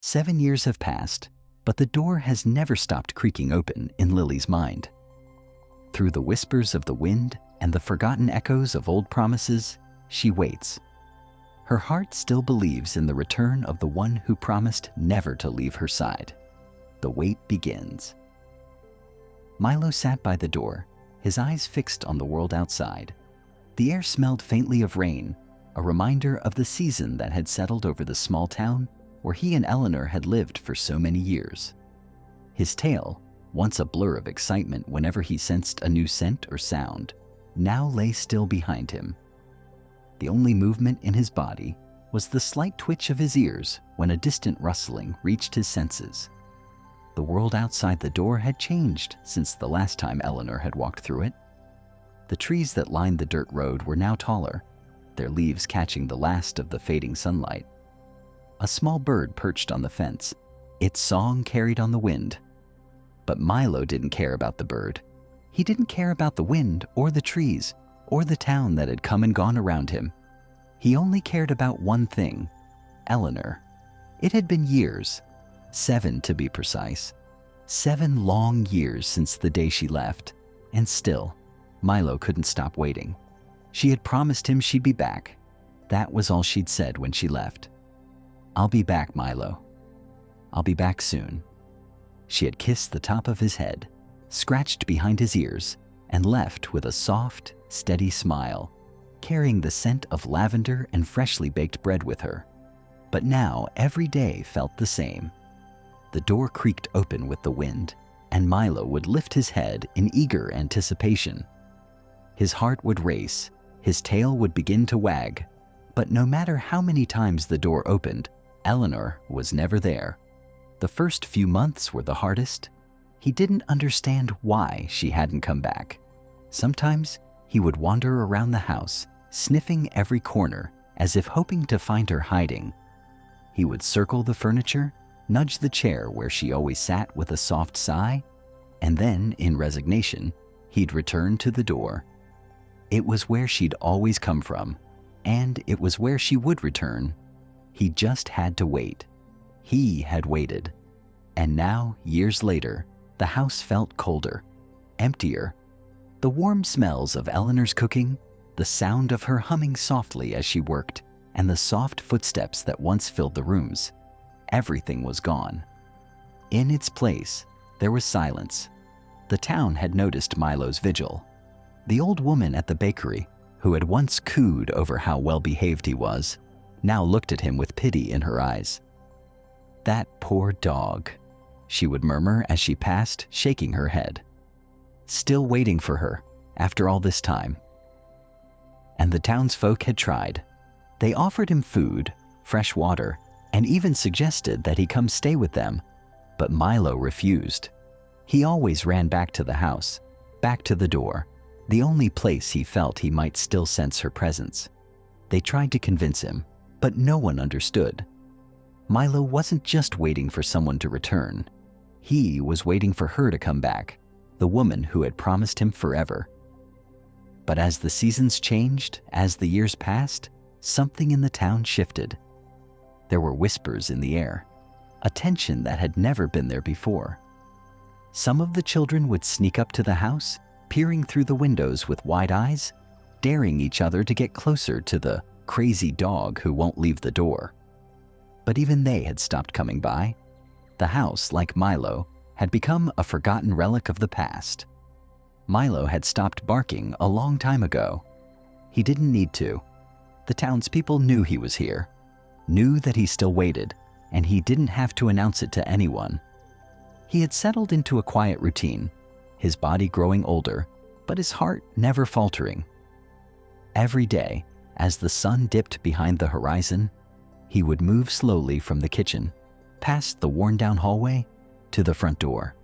7 years have passed, but the door has never stopped creaking open in Lily's mind. Through the whispers of the wind and the forgotten echoes of old promises, she waits. Her heart still believes in the return of the one who promised never to leave her side. The wait begins. Milo sat by the door, his eyes fixed on the world outside. The air smelled faintly of rain, a reminder of the season that had settled over the small town where he and Eleanor had lived for so many years. His tail, once a blur of excitement whenever he sensed a new scent or sound, now lay still behind him. The only movement in his body was the slight twitch of his ears when a distant rustling reached his senses. The world outside the door had changed since the last time Eleanor had walked through it. The trees that lined the dirt road were now taller, their leaves catching the last of the fading sunlight. A small bird perched on the fence, its song carried on the wind. But Milo didn't care about the bird. He didn't care about the wind or the trees or the town that had come and gone around him. He only cared about one thing, Eleanor. It had been years, 7 to be precise. 7 long years since the day she left, and still, Milo couldn't stop waiting. She had promised him she'd be back. That was all she'd said when she left. "I'll be back, Milo. I'll be back soon." She had kissed the top of his head, scratched behind his ears, and left with a soft, steady smile, carrying the scent of lavender and freshly baked bread with her. But now every day felt the same. The door creaked open with the wind, and Milo would lift his head in eager anticipation. His heart would race, his tail would begin to wag, but no matter how many times the door opened, Eleanor was never there. The first few months were the hardest. He didn't understand why she hadn't come back. Sometimes he would wander around the house, sniffing every corner as if hoping to find her hiding. He would circle the furniture, nudge the chair where she always sat with a soft sigh, and then, in resignation, he'd return to the door. It was where she'd always come from, and it was where she would return. He just had to wait. He had waited. And now, years later, the house felt colder, emptier. The warm smells of Eleanor's cooking, the sound of her humming softly as she worked, and the soft footsteps that once filled the rooms. Everything was gone. In its place, there was silence. The town had noticed Milo's vigil. The old woman at the bakery, who had once cooed over how well-behaved he was, now looked at him with pity in her eyes. "That poor dog," she would murmur as she passed, shaking her head. Still waiting for her, after all this time. And the townsfolk had tried. They offered him food, fresh water, and even suggested that he come stay with them, but Milo refused. He always ran back to the house, back to the door, the only place he felt he might still sense her presence. They tried to convince him, but no one understood. Milo wasn't just waiting for someone to return. He was waiting for her to come back, the woman who had promised him forever. But as the seasons changed, as the years passed, something in the town shifted. There were whispers in the air, a tension that had never been there before. Some of the children would sneak up to the house, peering through the windows with wide eyes, daring each other to get closer to the crazy dog who won't leave the door. But even they had stopped coming by. The house, like Milo, had become a forgotten relic of the past. Milo had stopped barking a long time ago. He didn't need to. The townspeople knew he was here, knew that he still waited, and he didn't have to announce it to anyone. He had settled into a quiet routine, his body growing older, but his heart never faltering. Every day, as the sun dipped behind the horizon, he would move slowly from the kitchen, past the worn-down hallway, to the front door.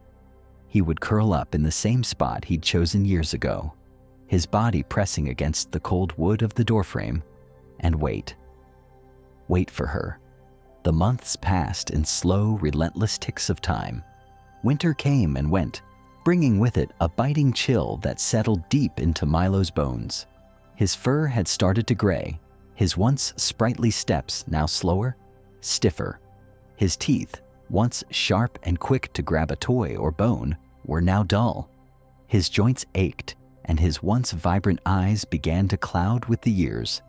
He would curl up in the same spot he'd chosen years ago, his body pressing against the cold wood of the doorframe, and wait. Wait for her. The months passed in slow, relentless ticks of time. Winter came and went, bringing with it a biting chill that settled deep into Milo's bones. His fur had started to gray, his once sprightly steps now slower, stiffer. His teeth, once sharp and quick to grab a toy or bone, were now dull. His joints ached, and his once vibrant eyes began to cloud with the years.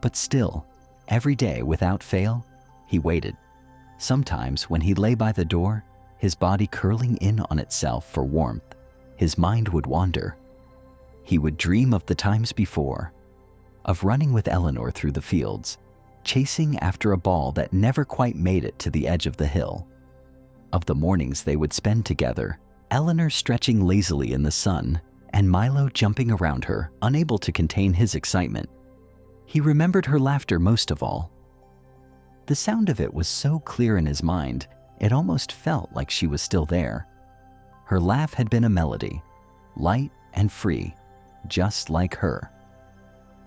But still, every day without fail, he waited. Sometimes when he lay by the door, his body curling in on itself for warmth, his mind would wander. He would dream of the times before, of running with Eleanor through the fields, chasing after a ball that never quite made it to the edge of the hill, of the mornings they would spend together, Eleanor stretching lazily in the sun, and Milo jumping around her, unable to contain his excitement. He remembered her laughter most of all. The sound of it was so clear in his mind, it almost felt like she was still there. Her laugh had been a melody, light and free, just like her.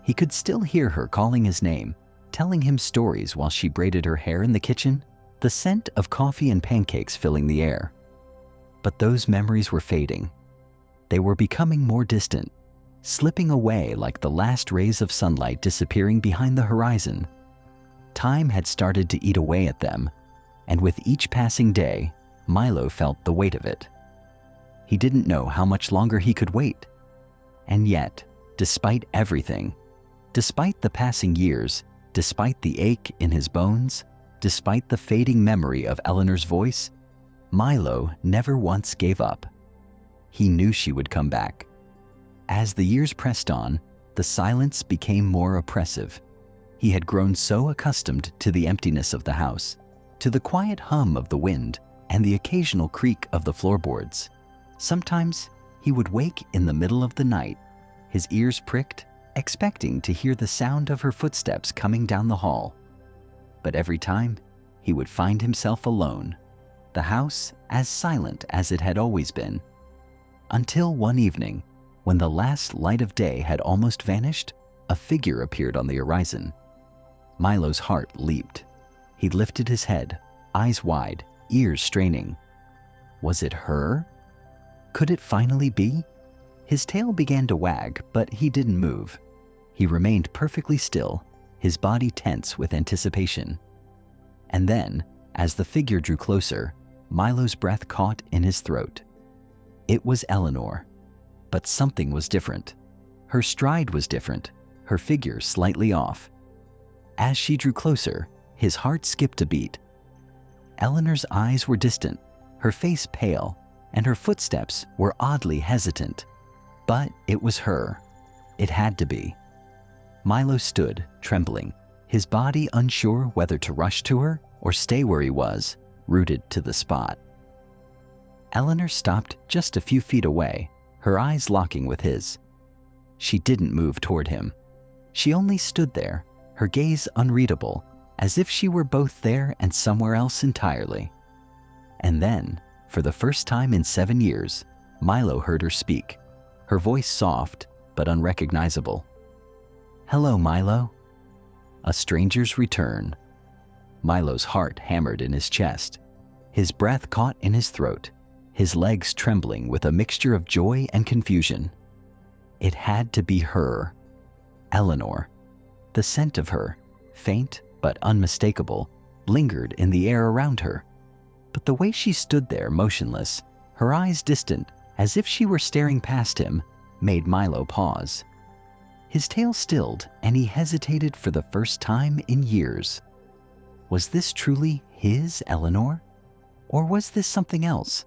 He could still hear her calling his name, telling him stories while she braided her hair in the kitchen, the scent of coffee and pancakes filling the air. But those memories were fading. They were becoming more distant, slipping away like the last rays of sunlight disappearing behind the horizon. Time had started to eat away at them, and with each passing day, Milo felt the weight of it. He didn't know how much longer he could wait. And yet, despite everything, despite the passing years, despite the ache in his bones, despite the fading memory of Eleanor's voice, Milo never once gave up. He knew she would come back. As the years pressed on, the silence became more oppressive. He had grown so accustomed to the emptiness of the house, to the quiet hum of the wind and the occasional creak of the floorboards. Sometimes he would wake in the middle of the night, his ears pricked, expecting to hear the sound of her footsteps coming down the hall. But every time, he would find himself alone, the house as silent as it had always been. Until one evening, when the last light of day had almost vanished, a figure appeared on the horizon. Milo's heart leaped. He lifted his head, eyes wide, ears straining. Was it her? Could it finally be? His tail began to wag, but he didn't move. He remained perfectly still, his body tense with anticipation. And then, as the figure drew closer, Milo's breath caught in his throat. It was Eleanor, but something was different. Her stride was different, her figure slightly off. As she drew closer, his heart skipped a beat. Eleanor's eyes were distant, her face pale, and her footsteps were oddly hesitant. But it was her. It had to be. Milo stood, trembling, his body unsure whether to rush to her or stay where he was, rooted to the spot. Eleanor stopped just a few feet away, her eyes locking with his. She didn't move toward him. She only stood there, her gaze unreadable, as if she were both there and somewhere else entirely. And then, for the first time in 7 years, Milo heard her speak, her voice soft but unrecognizable. "Hello, Milo." A stranger's return. Milo's heart hammered in his chest, his breath caught in his throat, his legs trembling with a mixture of joy and confusion. It had to be her, Eleanor. The scent of her, faint but unmistakable, lingered in the air around her. But the way she stood there motionless, her eyes distant, as if she were staring past him, made Milo pause. His tail stilled, and he hesitated for the first time in years. Was this truly his Eleanor? Or was this something else?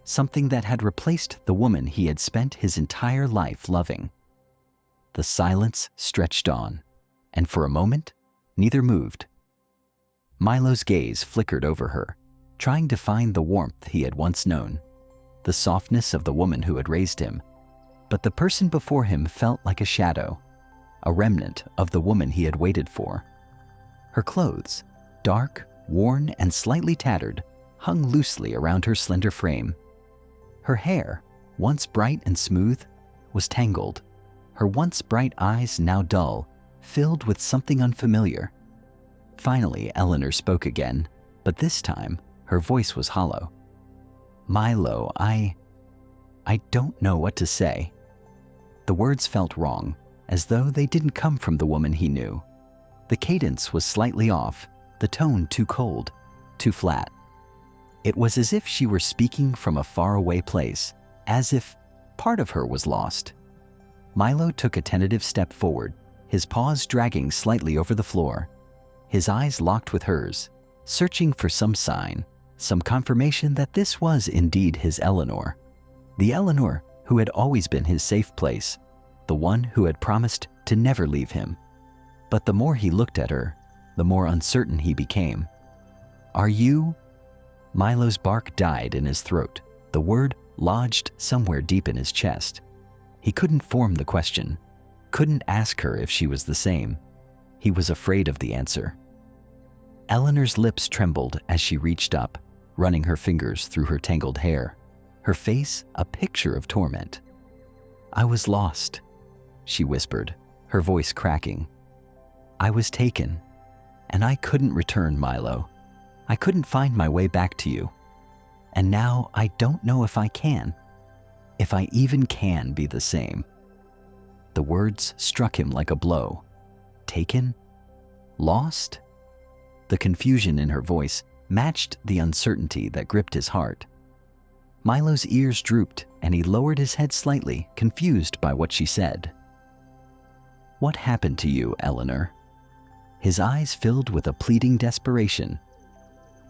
Something that had replaced the woman he had spent his entire life loving? The silence stretched on, and for a moment, neither moved. Milo's gaze flickered over her, trying to find the warmth he had once known, the softness of the woman who had raised him. But the person before him felt like a shadow, a remnant of the woman he had waited for. Her clothes, dark, worn, and slightly tattered, hung loosely around her slender frame. Her hair, once bright and smooth, was tangled, her once bright eyes now dull, filled with something unfamiliar. Finally, Eleanor spoke again, but this time, her voice was hollow. "Milo, I don't know what to say." The words felt wrong, as though they didn't come from the woman he knew. The cadence was slightly off, the tone too cold. too flat. It was as if she were speaking from a faraway place, as if part of her was lost. Milo took a tentative step forward, his paws dragging slightly over the floor. His eyes locked with hers, searching for some sign, some confirmation that this was indeed his Eleanor. The Eleanor who had always been his safe place, the one who had promised to never leave him. But the more he looked at her, the more uncertain he became. "Are you?" Milo's bark died in his throat, the word lodged somewhere deep in his chest. He couldn't form the question, couldn't ask her if she was the same. He was afraid of the answer. Eleanor's lips trembled as she reached up, running her fingers through her tangled hair, her face a picture of torment. "I was lost," she whispered, her voice cracking. "I was taken, and I couldn't return, Milo. I couldn't find my way back to you. And now I don't know if I can, if I even can be the same." The words struck him like a blow. Taken? Lost? The confusion in her voice matched the uncertainty that gripped his heart. Milo's ears drooped, and he lowered his head slightly, confused by what she said. "What happened to you, Eleanor?" His eyes filled with a pleading desperation.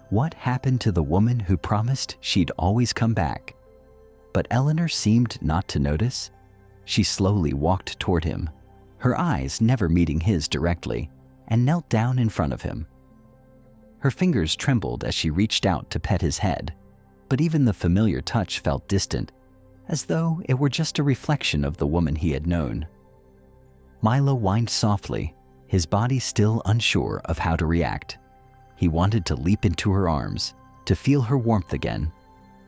What happened to the woman who promised she'd always come back? But Eleanor seemed not to notice. She slowly walked toward him, her eyes never meeting his directly, and knelt down in front of him. Her fingers trembled as she reached out to pet his head, but even the familiar touch felt distant, as though it were just a reflection of the woman he had known. Milo whined softly, his body still unsure of how to react. He wanted to leap into her arms, to feel her warmth again,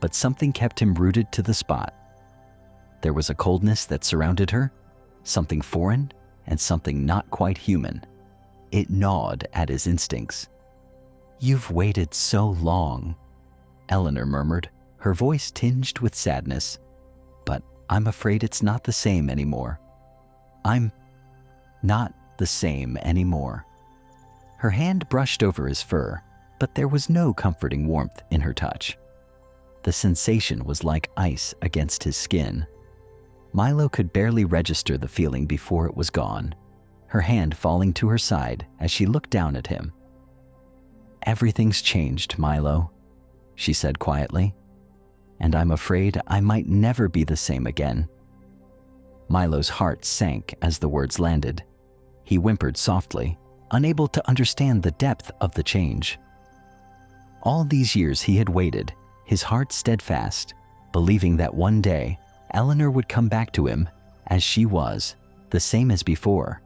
but something kept him rooted to the spot. There was a coldness that surrounded her, something foreign and something not quite human. It gnawed at his instincts. "You've waited so long," Eleanor murmured, her voice tinged with sadness. "But I'm afraid it's not the same anymore. I'm not the same anymore." Her hand brushed over his fur, but there was no comforting warmth in her touch. The sensation was like ice against his skin. Milo could barely register the feeling before it was gone, her hand falling to her side as she looked down at him. "Everything's changed, Milo," she said quietly, "and I'm afraid I might never be the same again." Milo's heart sank as the words landed. He whimpered softly, unable to understand the depth of the change. All these years he had waited, his heart steadfast, believing that one day Eleanor would come back to him as she was, the same as before.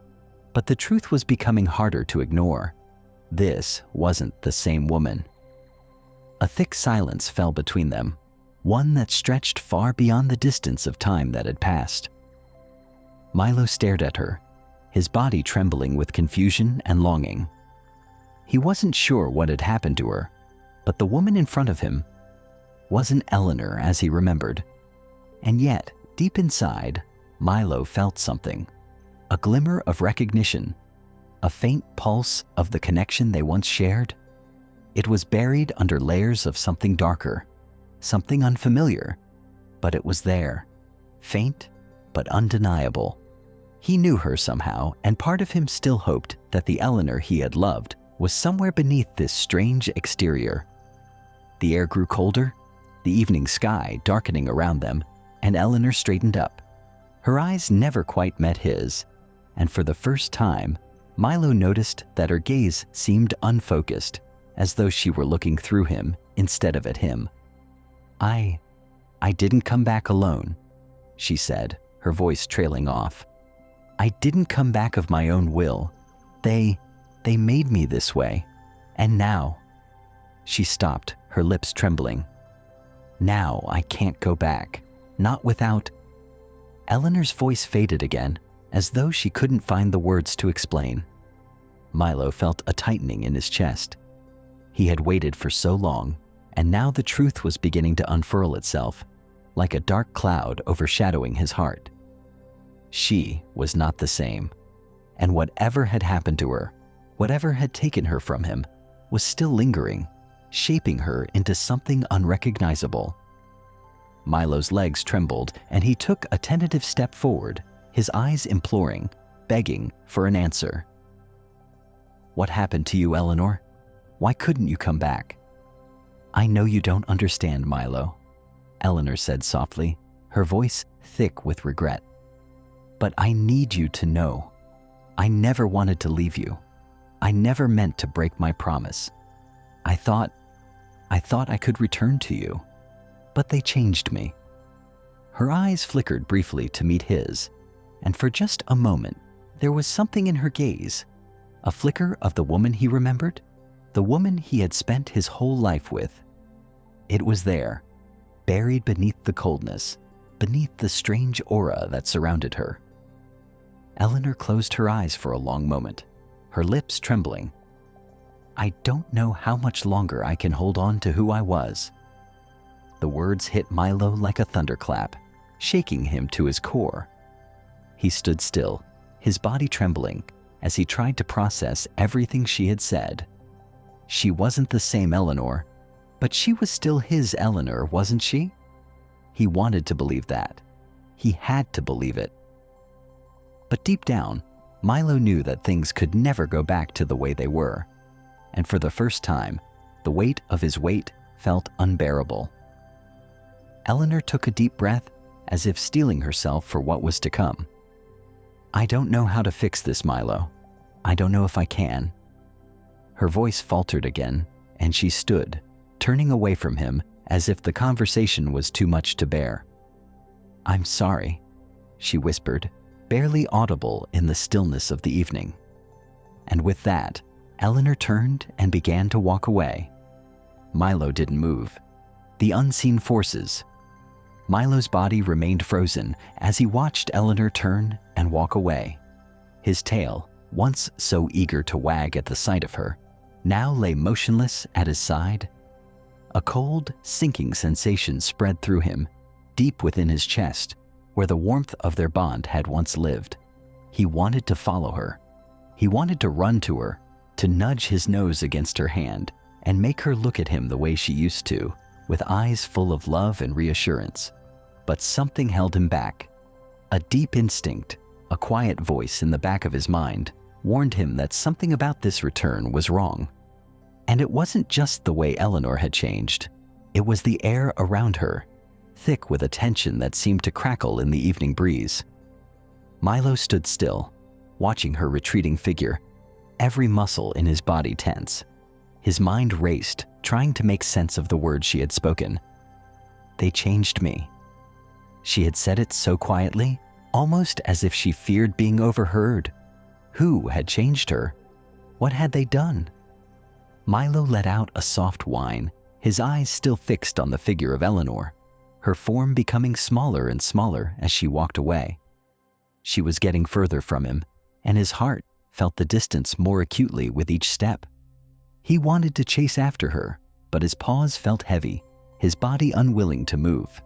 But the truth was becoming harder to ignore. This wasn't the same woman. A thick silence fell between them, one that stretched far beyond the distance of time that had passed. Milo stared at her, his body trembling with confusion and longing. He wasn't sure what had happened to her, but the woman in front of him wasn't Eleanor as he remembered. And yet, deep inside, Milo felt something, a glimmer of recognition, a faint pulse of the connection they once shared. It was buried under layers of something darker, something unfamiliar, but it was there, faint but undeniable. He knew her somehow, and part of him still hoped that the Eleanor he had loved was somewhere beneath this strange exterior. The air grew colder, the evening sky darkening around them, and Eleanor straightened up. Her eyes never quite met his, and for the first time, Milo noticed that her gaze seemed unfocused, as though she were looking through him instead of at him. I didn't come back alone," she said, her voice trailing off. "I didn't come back of my own will. They made me this way. And now..." She stopped, her lips trembling. "Now I can't go back. Not without..." Eleanor's voice faded again, as though she couldn't find the words to explain. Milo felt a tightening in his chest. He had waited for so long, and now the truth was beginning to unfurl itself, like a dark cloud overshadowing his heart. She was not the same, and whatever had happened to her, whatever had taken her from him, was still lingering, shaping her into something unrecognizable. Milo's legs trembled, and he took a tentative step forward, his eyes imploring, begging for an answer. "What happened to you, Eleanor? Why couldn't you come back?" "I know you don't understand, Milo," Eleanor said softly, her voice thick with regret. "But I need you to know. I never wanted to leave you. I never meant to break my promise. I thought I could return to you, but they changed me." Her eyes flickered briefly to meet his, and for just a moment, there was something in her gaze, a flicker of the woman he remembered, the woman he had spent his whole life with. It was there, buried beneath the coldness, beneath the strange aura that surrounded her. Eleanor closed her eyes for a long moment, her lips trembling. "I don't know how much longer I can hold on to who I was." The words hit Milo like a thunderclap, shaking him to his core. He stood still, his body trembling, as he tried to process everything she had said. She wasn't the same Eleanor, but she was still his Eleanor, wasn't she? He wanted to believe that. He had to believe it. But deep down, Milo knew that things could never go back to the way they were. And for the first time, the weight of his weight felt unbearable. Eleanor took a deep breath, as if steeling herself for what was to come. "I don't know how to fix this, Milo. I don't know if I can." Her voice faltered again, and she stood, turning away from him as if the conversation was too much to bear. "I'm sorry," she whispered, barely audible in the stillness of the evening. And with that, Eleanor turned and began to walk away. Milo didn't move. The unseen forces. Milo's body remained frozen as he watched Eleanor turn and walk away. His tail, once so eager to wag at the sight of her, now lay motionless at his side. A cold, sinking sensation spread through him, deep within his chest, where the warmth of their bond had once lived. He wanted to follow her. He wanted to run to her, to nudge his nose against her hand and make her look at him the way she used to, with eyes full of love and reassurance. But something held him back. A deep instinct, a quiet voice in the back of his mind, warned him that something about this return was wrong. And it wasn't just the way Eleanor had changed. It was the air around her, thick with a tension that seemed to crackle in the evening breeze. Milo stood still, watching her retreating figure, every muscle in his body tense. His mind raced, trying to make sense of the words she had spoken. "They changed me." She had said it so quietly, almost as if she feared being overheard. Who had changed her? What had they done? Milo let out a soft whine, his eyes still fixed on the figure of Eleanor, her form becoming smaller and smaller as she walked away. She was getting further from him, and his heart felt the distance more acutely with each step. He wanted to chase after her, but his paws felt heavy, his body unwilling to move.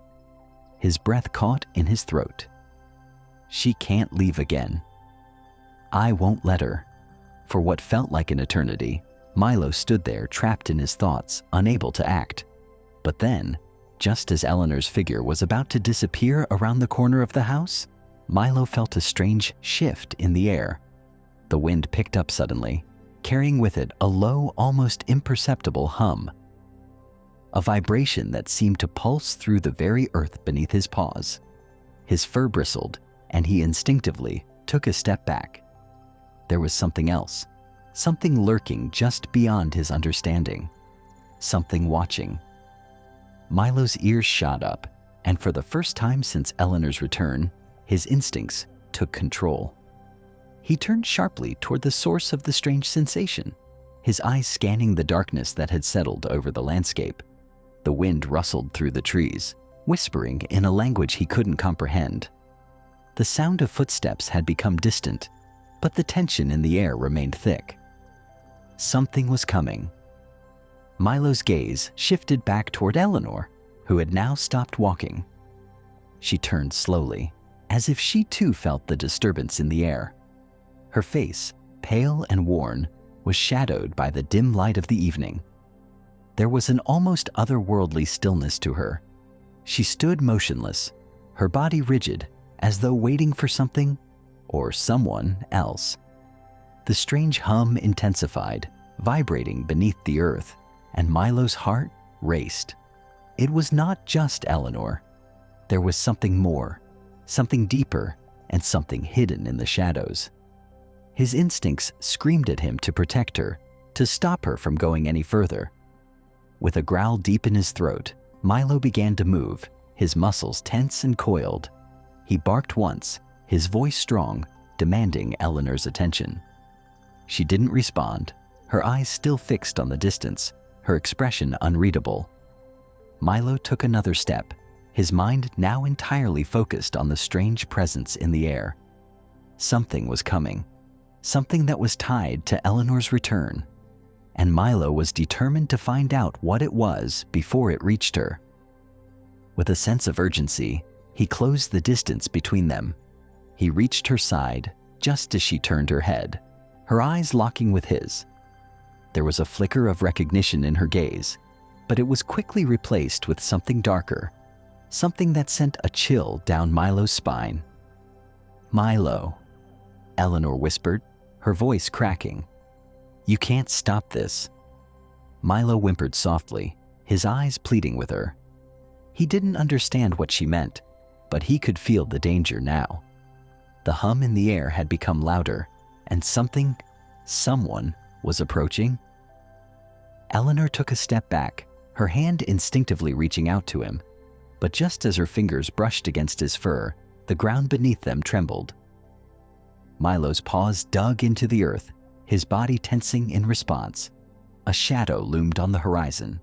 His breath caught in his throat. She can't leave again. I won't let her. For what felt like an eternity, Milo stood there trapped in his thoughts, unable to act. But then, just as Eleanor's figure was about to disappear around the corner of the house, Milo felt a strange shift in the air. The wind picked up suddenly, carrying with it a low, almost imperceptible hum. A vibration that seemed to pulse through the very earth beneath his paws. His fur bristled, and he instinctively took a step back. There was something else, something lurking just beyond his understanding, something watching. Milo's ears shot up, and for the first time since Eleanor's return, his instincts took control. He turned sharply toward the source of the strange sensation, his eyes scanning the darkness that had settled over the landscape. The wind rustled through the trees, whispering in a language he couldn't comprehend. The sound of footsteps had become distant, but the tension in the air remained thick. Something was coming. Milo's gaze shifted back toward Eleanor, who had now stopped walking. She turned slowly, as if she too felt the disturbance in the air. Her face, pale and worn, was shadowed by the dim light of the evening. There was an almost otherworldly stillness to her. She stood motionless, her body rigid, as though waiting for something or someone else. The strange hum intensified, vibrating beneath the earth, and Milo's heart raced. It was not just Eleanor. There was something more, something deeper, and something hidden in the shadows. His instincts screamed at him to protect her, to stop her from going any further. With a growl deep in his throat, Milo began to move, his muscles tense and coiled. He barked once, his voice strong, demanding Eleanor's attention. She didn't respond, her eyes still fixed on the distance, her expression unreadable. Milo took another step, his mind now entirely focused on the strange presence in the air. Something was coming, something that was tied to Eleanor's return, and Milo was determined to find out what it was before it reached her. With a sense of urgency, he closed the distance between them. He reached her side just as she turned her head, her eyes locking with his. There was a flicker of recognition in her gaze, but it was quickly replaced with something darker, something that sent a chill down Milo's spine. "Milo," Eleanor whispered, her voice cracking. "You can't stop this." Milo whimpered softly, his eyes pleading with her. He didn't understand what she meant, but he could feel the danger now. The hum in the air had become louder, and someone was approaching. Eleanor took a step back, her hand instinctively reaching out to him, but just as her fingers brushed against his fur, the ground beneath them trembled. Milo's paws dug into the earth, his body tensing in response. A shadow loomed on the horizon.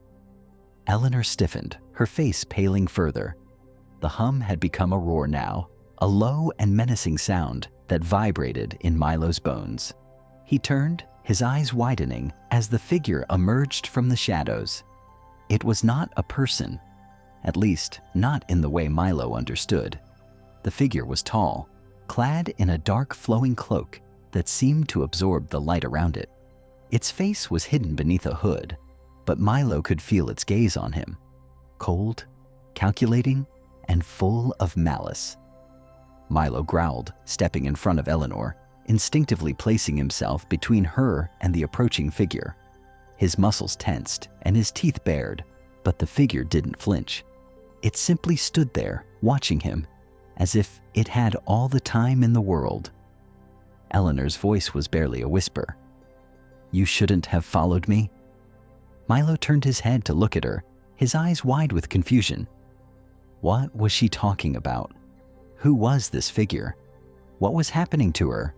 Eleanor stiffened, her face paling further. The hum had become a roar now, a low and menacing sound that vibrated in Milo's bones. He turned, his eyes widening as the figure emerged from the shadows. It was not a person, at least not in the way Milo understood. The figure was tall, clad in a dark flowing cloak that seemed to absorb the light around it. Its face was hidden beneath a hood, but Milo could feel its gaze on him, cold, calculating, and full of malice. Milo growled, stepping in front of Eleanor, instinctively placing himself between her and the approaching figure. His muscles tensed and his teeth bared, but the figure didn't flinch. It simply stood there, watching him, as if it had all the time in the world. Eleanor's voice was barely a whisper. "You shouldn't have followed me." Milo turned his head to look at her, his eyes wide with confusion. What was she talking about? Who was this figure? What was happening to her?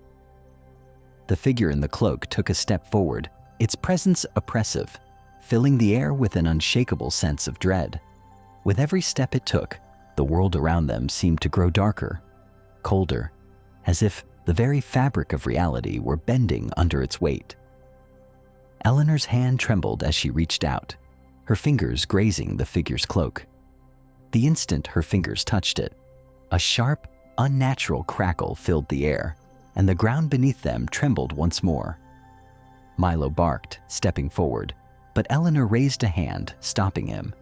The figure in the cloak took a step forward, its presence oppressive, filling the air with an unshakable sense of dread. With every step it took, the world around them seemed to grow darker, colder, as if the very fabric of reality were bending under its weight. Eleanor's hand trembled as she reached out, her fingers grazing the figure's cloak. The instant her fingers touched it, a sharp, unnatural crackle filled the air, and the ground beneath them trembled once more. Milo barked, stepping forward, but Eleanor raised a hand, stopping him.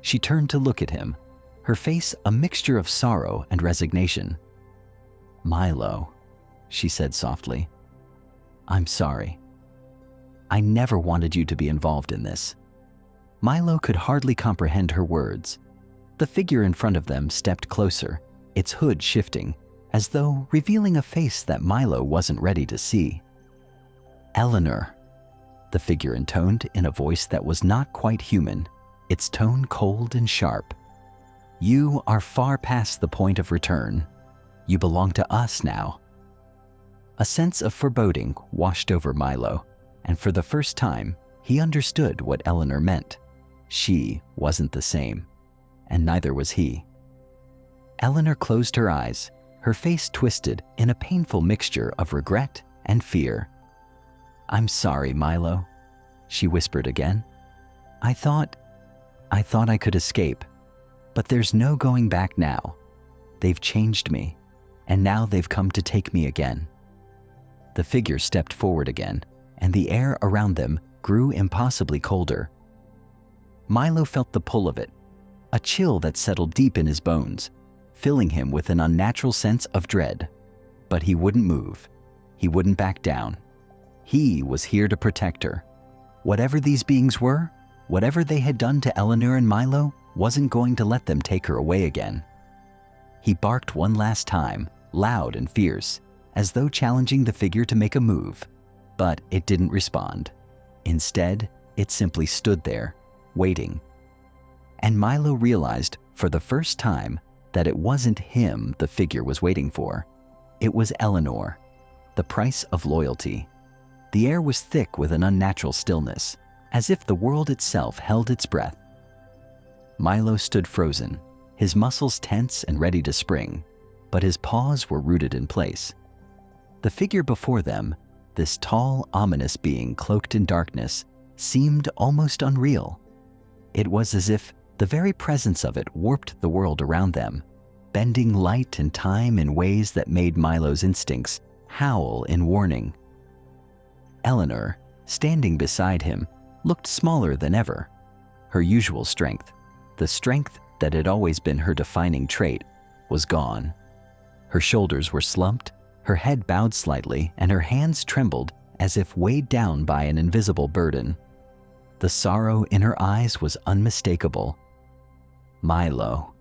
She turned to look at him, her face a mixture of sorrow and resignation. "Milo," she said softly, "I'm sorry. I never wanted you to be involved in this." Milo could hardly comprehend her words. The figure in front of them stepped closer, its hood shifting, as though revealing a face that Milo wasn't ready to see. "Eleanor," the figure intoned in a voice that was not quite human, its tone cold and sharp. "You are far past the point of return. You belong to us now." A sense of foreboding washed over Milo, and for the first time, he understood what Eleanor meant. She wasn't the same, and neither was he. Eleanor closed her eyes, her face twisted in a painful mixture of regret and fear. "I'm sorry, Milo," she whispered again. I thought I could escape, but there's no going back now. They've changed me, and now they've come to take me again." The figure stepped forward again, and the air around them grew impossibly colder. Milo felt the pull of it, a chill that settled deep in his bones, filling him with an unnatural sense of dread. But he wouldn't move. He wouldn't back down. He was here to protect her. Whatever these beings were, whatever they had done to Eleanor and Milo, wasn't going to let them take her away again. He barked one last time, loud and fierce, as though challenging the figure to make a move, but it didn't respond. Instead, it simply stood there, waiting. And Milo realized, for the first time, that it wasn't him the figure was waiting for. It was Eleanor, the price of loyalty. The air was thick with an unnatural stillness, as if the world itself held its breath. Milo stood frozen, his muscles tense and ready to spring, but his paws were rooted in place. The figure before them, this tall, ominous being cloaked in darkness, seemed almost unreal. It was as if the very presence of it warped the world around them, bending light and time in ways that made Milo's instincts howl in warning. Eleanor, standing beside him, looked smaller than ever. Her usual strength, the strength that had always been her defining trait, was gone. Her shoulders were slumped, her head bowed slightly, and her hands trembled as if weighed down by an invisible burden. The sorrow in her eyes was unmistakable. "Milo,"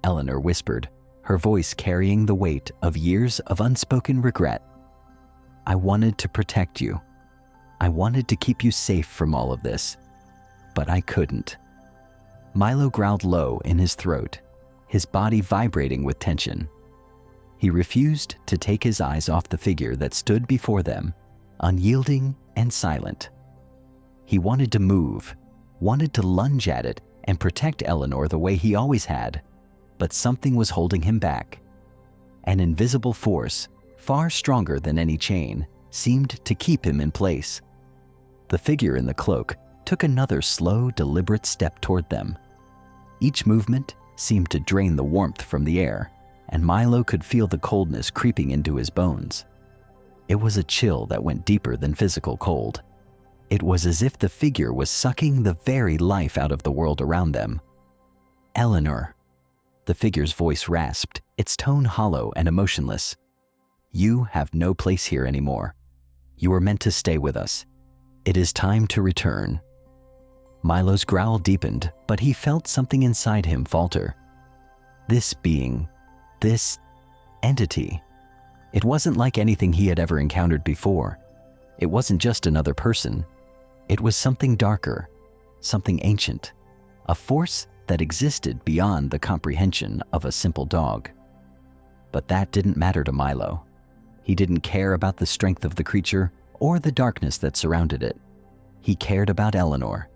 Eleanor whispered, her voice carrying the weight of years of unspoken regret. "I wanted to protect you. I wanted to keep you safe from all of this, but I couldn't." Milo growled low in his throat, his body vibrating with tension. He refused to take his eyes off the figure that stood before them, unyielding and silent. He wanted to move, wanted to lunge at it and protect Eleanor the way he always had, but something was holding him back. An invisible force, far stronger than any chain, seemed to keep him in place. The figure in the cloak took another slow, deliberate step toward them. Each movement seemed to drain the warmth from the air, and Milo could feel the coldness creeping into his bones. It was a chill that went deeper than physical cold. It was as if the figure was sucking the very life out of the world around them. "Eleanor," the figure's voice rasped, its tone hollow and emotionless. "You have no place here anymore. You were meant to stay with us. It is time to return." Milo's growl deepened, but he felt something inside him falter. This being, this entity, it wasn't like anything he had ever encountered before. It wasn't just another person. It was something darker, something ancient, a force that existed beyond the comprehension of a simple dog. But that didn't matter to Milo. He didn't care about the strength of the creature or the darkness that surrounded it. He cared about Eleanor.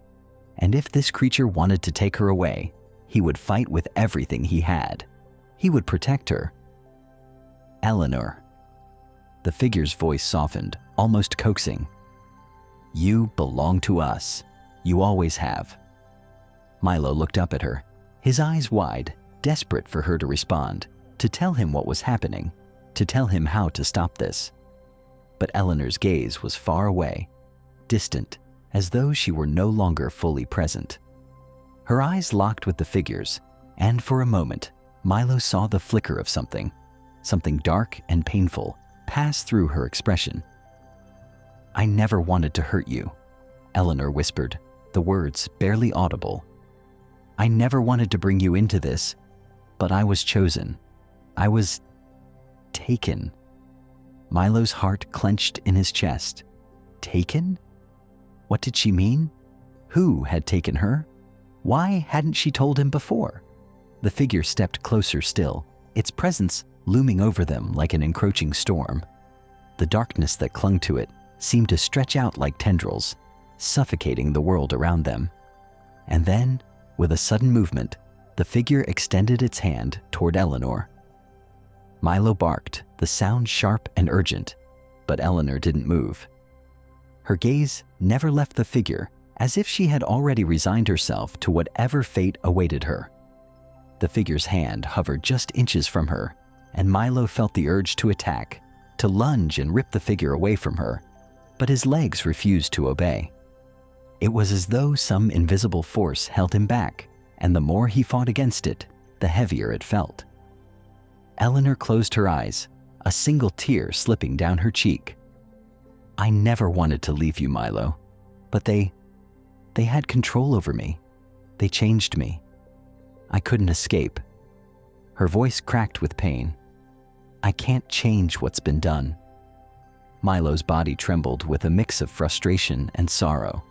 And if this creature wanted to take her away, he would fight with everything he had. He would protect her. "Eleanor." The figure's voice softened, almost coaxing. "You belong to us. You always have." Milo looked up at her, his eyes wide, desperate for her to respond, to tell him what was happening, to tell him how to stop this. But Eleanor's gaze was far away, distant, as though she were no longer fully present. Her eyes locked with the figure's, and for a moment, Milo saw the flicker of something dark and painful, pass through her expression. "I never wanted to hurt you," Eleanor whispered, the words barely audible. "I never wanted to bring you into this, but I was chosen. I was taken." Milo's heart clenched in his chest. Taken? What did she mean? Who had taken her? Why hadn't she told him before? The figure stepped closer still, its presence looming over them like an encroaching storm. The darkness that clung to it seemed to stretch out like tendrils, suffocating the world around them. And then, with a sudden movement, the figure extended its hand toward Eleanor. Milo barked, the sound sharp and urgent, but Eleanor didn't move. Her gaze never left the figure, as if she had already resigned herself to whatever fate awaited her. The figure's hand hovered just inches from her, and Milo felt the urge to attack, to lunge and rip the figure away from her, but his legs refused to obey. It was as though some invisible force held him back, and the more he fought against it, the heavier it felt. Eleanor closed her eyes, a single tear slipping down her cheek. I never wanted to leave you, Milo, but they had control over me. They changed me. I couldn't escape. Her voice cracked with pain. I can't change what's been done. Milo's body trembled with a mix of frustration and sorrow.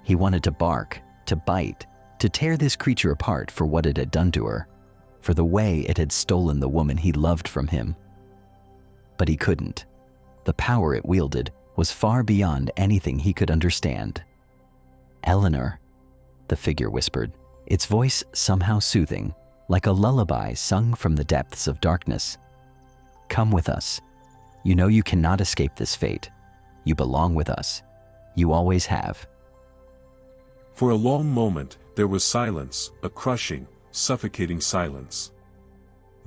He wanted to bark, to bite, to tear this creature apart for what it had done to her, for the way it had stolen the woman he loved from him. But he couldn't. The power it wielded was far beyond anything he could understand. Eleanor, the figure whispered, its voice somehow soothing, like a lullaby sung from the depths of darkness. Come with us. You know you cannot escape this fate. You belong with us. You always have. For a long moment, there was silence, a crushing, suffocating silence.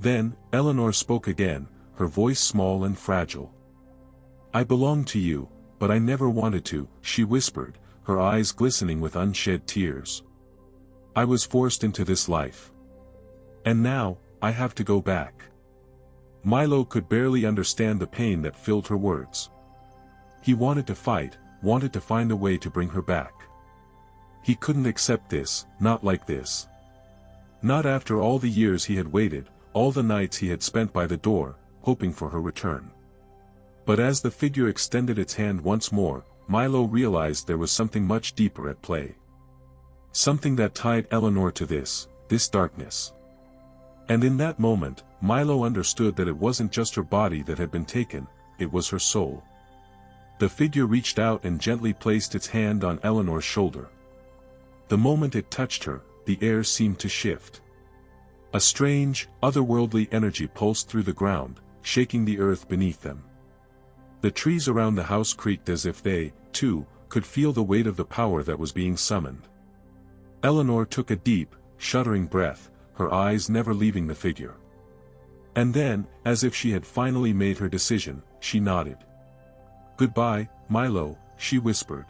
Then, Eleanor spoke again, her voice small and fragile. I belong to you, but I never wanted to, she whispered, her eyes glistening with unshed tears. I was forced into this life. And now, I have to go back. Milo could barely understand the pain that filled her words. He wanted to fight, wanted to find a way to bring her back. He couldn't accept this, not like this. Not after all the years he had waited, all the nights he had spent by the door, hoping for her return. But as the figure extended its hand once more, Milo realized there was something much deeper at play. Something that tied Eleanor to this darkness. And in that moment, Milo understood that it wasn't just her body that had been taken, it was her soul. The figure reached out and gently placed its hand on Eleanor's shoulder. The moment it touched her, the air seemed to shift. A strange, otherworldly energy pulsed through the ground, shaking the earth beneath them. The trees around the house creaked as if they, too, could feel the weight of the power that was being summoned. Eleanor took a deep, shuddering breath, her eyes never leaving the figure. And then, as if she had finally made her decision, she nodded. Goodbye, Milo, she whispered.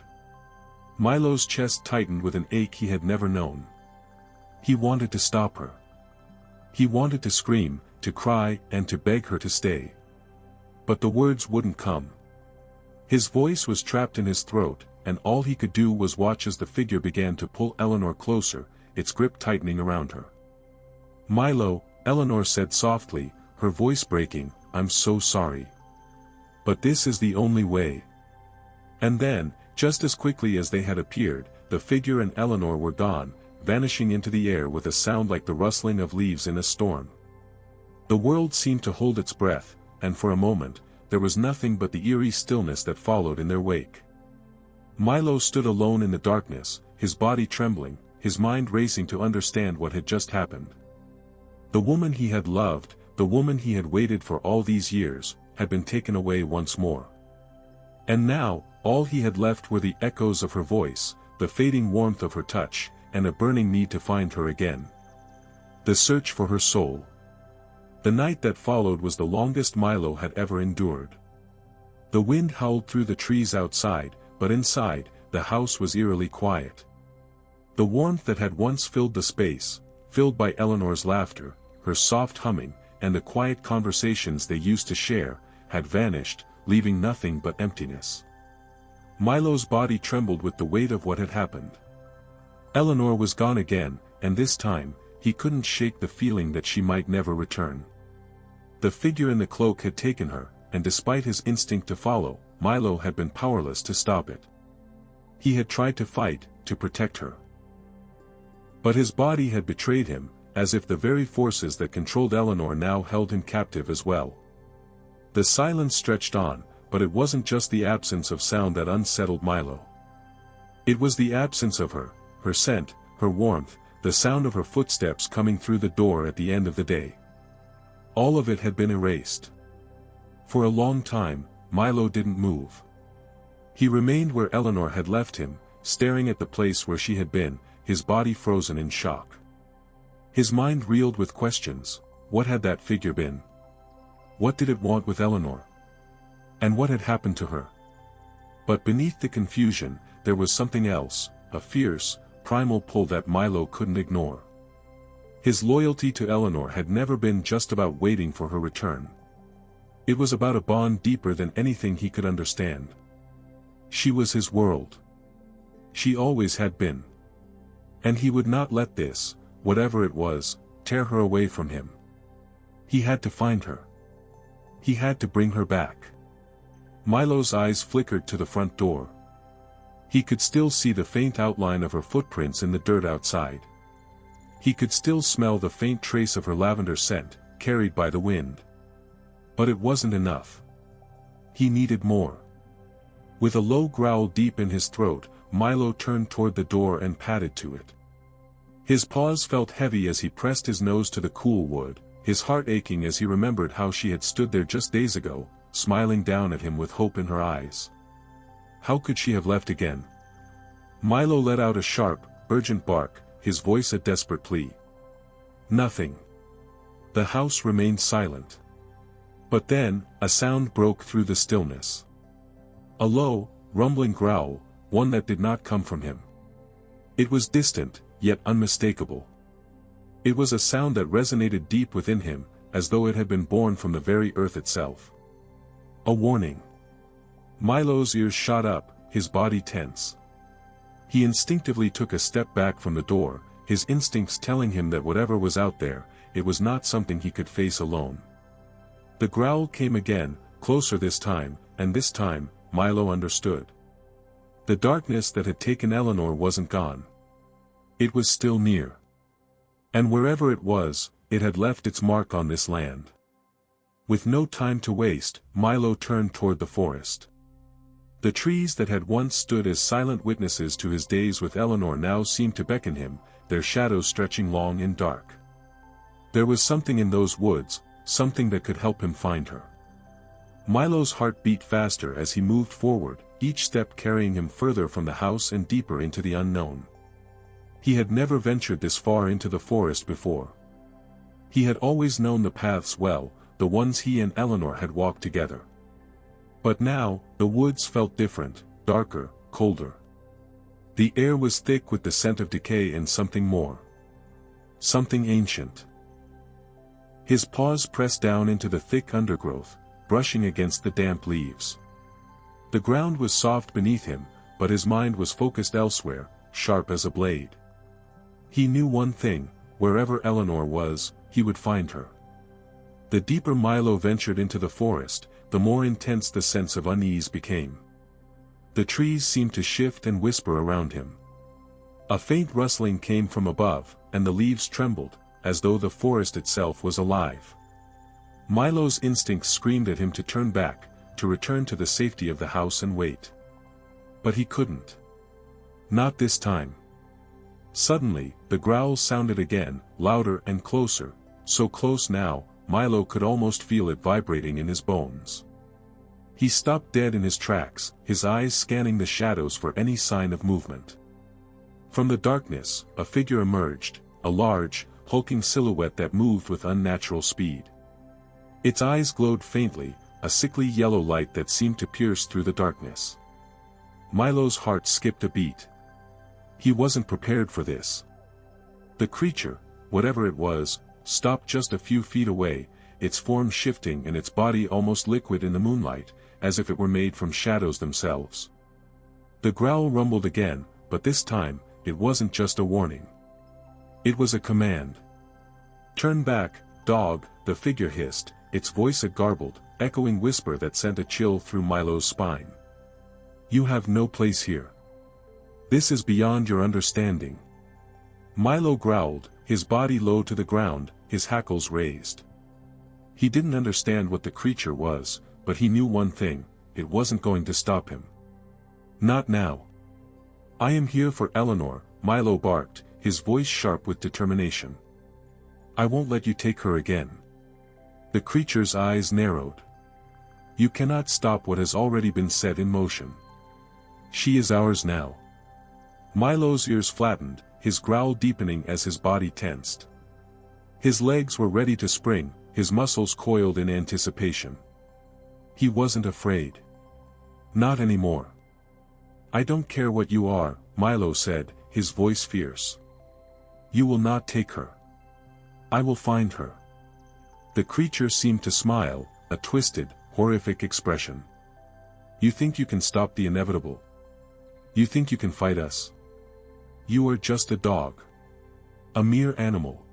Milo's chest tightened with an ache he had never known. He wanted to stop her. He wanted to scream, to cry, and to beg her to stay. But the words wouldn't come. His voice was trapped in his throat, and all he could do was watch as the figure began to pull Eleanor closer, its grip tightening around her. Milo, Eleanor said softly, her voice breaking, I'm so sorry. But this is the only way. And then, just as quickly as they had appeared, the figure and Eleanor were gone, vanishing into the air with a sound like the rustling of leaves in a storm. The world seemed to hold its breath, and for a moment, there was nothing but the eerie stillness that followed in their wake. Milo stood alone in the darkness, his body trembling, his mind racing to understand what had just happened. The woman he had loved, the woman he had waited for all these years, had been taken away once more. And now, all he had left were the echoes of her voice, the fading warmth of her touch, and a burning need to find her again. The search for her soul. The night that followed was the longest Milo had ever endured. The wind howled through the trees outside, but inside, the house was eerily quiet. The warmth that had once filled the space, filled by Eleanor's laughter, her soft humming, and the quiet conversations they used to share, had vanished, leaving nothing but emptiness. Milo's body trembled with the weight of what had happened. Eleanor was gone again, and this time, he couldn't shake the feeling that she might never return. The figure in the cloak had taken her, and despite his instinct to follow, Milo had been powerless to stop it. He had tried to fight, to protect her. But his body had betrayed him, as if the very forces that controlled Eleanor now held him captive as well. The silence stretched on, but it wasn't just the absence of sound that unsettled Milo. It was the absence of her, her scent, her warmth, the sound of her footsteps coming through the door at the end of the day. All of it had been erased. For a long time, Milo didn't move. He remained where Eleanor had left him, staring at the place where she had been, his body frozen in shock. His mind reeled with questions. What had that figure been? What did it want with Eleanor? And what had happened to her? But beneath the confusion, there was something else, a fierce, primal pull that Milo couldn't ignore. His loyalty to Eleanor had never been just about waiting for her return. It was about a bond deeper than anything he could understand. She was his world. She always had been. And he would not let this, whatever it was, tear her away from him. He had to find her. He had to bring her back. Milo's eyes flickered to the front door. He could still see the faint outline of her footprints in the dirt outside. He could still smell the faint trace of her lavender scent, carried by the wind. But it wasn't enough. He needed more. With a low growl deep in his throat, Milo turned toward the door and padded to it. His paws felt heavy as he pressed his nose to the cool wood, his heart aching as he remembered how she had stood there just days ago, smiling down at him with hope in her eyes. How could she have left again? Milo let out a sharp, urgent bark, his voice a desperate plea. Nothing. The house remained silent. But then, a sound broke through the stillness. A low, rumbling growl, one that did not come from him. It was distant, yet unmistakable. It was a sound that resonated deep within him, as though it had been born from the very earth itself. A warning. Milo's ears shot up, his body tense. He instinctively took a step back from the door, his instincts telling him that whatever was out there, it was not something he could face alone. The growl came again, closer this time, and this time, Milo understood. The darkness that had taken Eleanor wasn't gone. It was still near. And wherever it was, it had left its mark on this land. With no time to waste, Milo turned toward the forest. The trees that had once stood as silent witnesses to his days with Eleanor now seemed to beckon him, their shadows stretching long and dark. There was something in those woods, something that could help him find her. Milo's heart beat faster as he moved forward, each step carrying him further from the house and deeper into the unknown. He had never ventured this far into the forest before. He had always known the paths well, the ones he and Eleanor had walked together. But now, the woods felt different, darker, colder. The air was thick with the scent of decay and something more. Something ancient. His paws pressed down into the thick undergrowth, brushing against the damp leaves. The ground was soft beneath him, but his mind was focused elsewhere, sharp as a blade. He knew one thing, wherever Eleanor was, he would find her. The deeper Milo ventured into the forest, the more intense the sense of unease became. The trees seemed to shift and whisper around him. A faint rustling came from above, and the leaves trembled, as though the forest itself was alive. Milo's instincts screamed at him to turn back, to return to the safety of the house and wait. But he couldn't. Not this time. Suddenly, the growl sounded again, louder and closer, so close now, Milo could almost feel it vibrating in his bones. He stopped dead in his tracks, his eyes scanning the shadows for any sign of movement. From the darkness, a figure emerged, a large, hulking silhouette that moved with unnatural speed. Its eyes glowed faintly, a sickly yellow light that seemed to pierce through the darkness. Milo's heart skipped a beat. He wasn't prepared for this. The creature, whatever it was, stopped just a few feet away, its form shifting and its body almost liquid in the moonlight, as if it were made from shadows themselves. The growl rumbled again, but this time, it wasn't just a warning. It was a command. "Turn back, dog," the figure hissed, its voice a garbled, echoing whisper that sent a chill through Milo's spine. "You have no place here. This is beyond your understanding." Milo growled, his body low to the ground, his hackles raised. He didn't understand what the creature was, but he knew one thing, it wasn't going to stop him. Not now. "I am here for Eleanor," Milo barked, his voice sharp with determination. "I won't let you take her again." The creature's eyes narrowed. "You cannot stop what has already been set in motion. She is ours now." Milo's ears flattened, his growl deepening as his body tensed. His legs were ready to spring, his muscles coiled in anticipation. He wasn't afraid. Not anymore. "I don't care what you are," Milo said, his voice fierce. You will not take her. I will find her. The creature seemed to smile, a twisted, horrific expression. You think you can stop the inevitable? You think you can fight us? You are just a dog. A mere animal.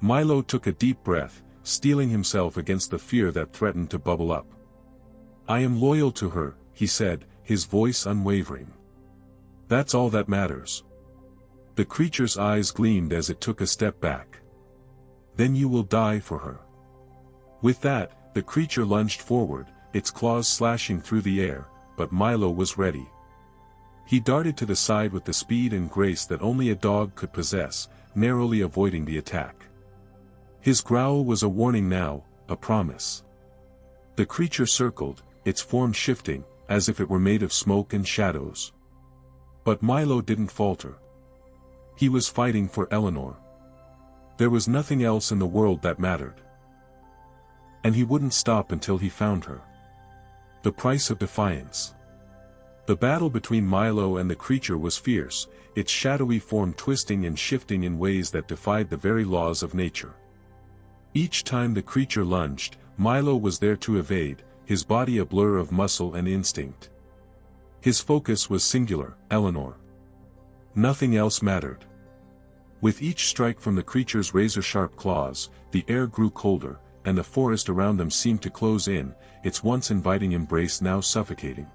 Milo took a deep breath, steeling himself against the fear that threatened to bubble up. I am loyal to her, he said, his voice unwavering. That's all that matters. The creature's eyes gleamed as it took a step back. Then you will die for her. With that, the creature lunged forward, its claws slashing through the air, but Milo was ready. He darted to the side with the speed and grace that only a dog could possess, narrowly avoiding the attack. His growl was a warning now, a promise. The creature circled, its form shifting, as if it were made of smoke and shadows. But Milo didn't falter. He was fighting for Eleanor. There was nothing else in the world that mattered. And he wouldn't stop until he found her. The price of defiance. The battle between Milo and the creature was fierce, its shadowy form twisting and shifting in ways that defied the very laws of nature. Each time the creature lunged, Milo was there to evade, his body a blur of muscle and instinct. His focus was singular, Eleanor. Nothing else mattered. With each strike from the creature's razor-sharp claws, the air grew colder, and the forest around them seemed to close in, its once inviting embrace now suffocating.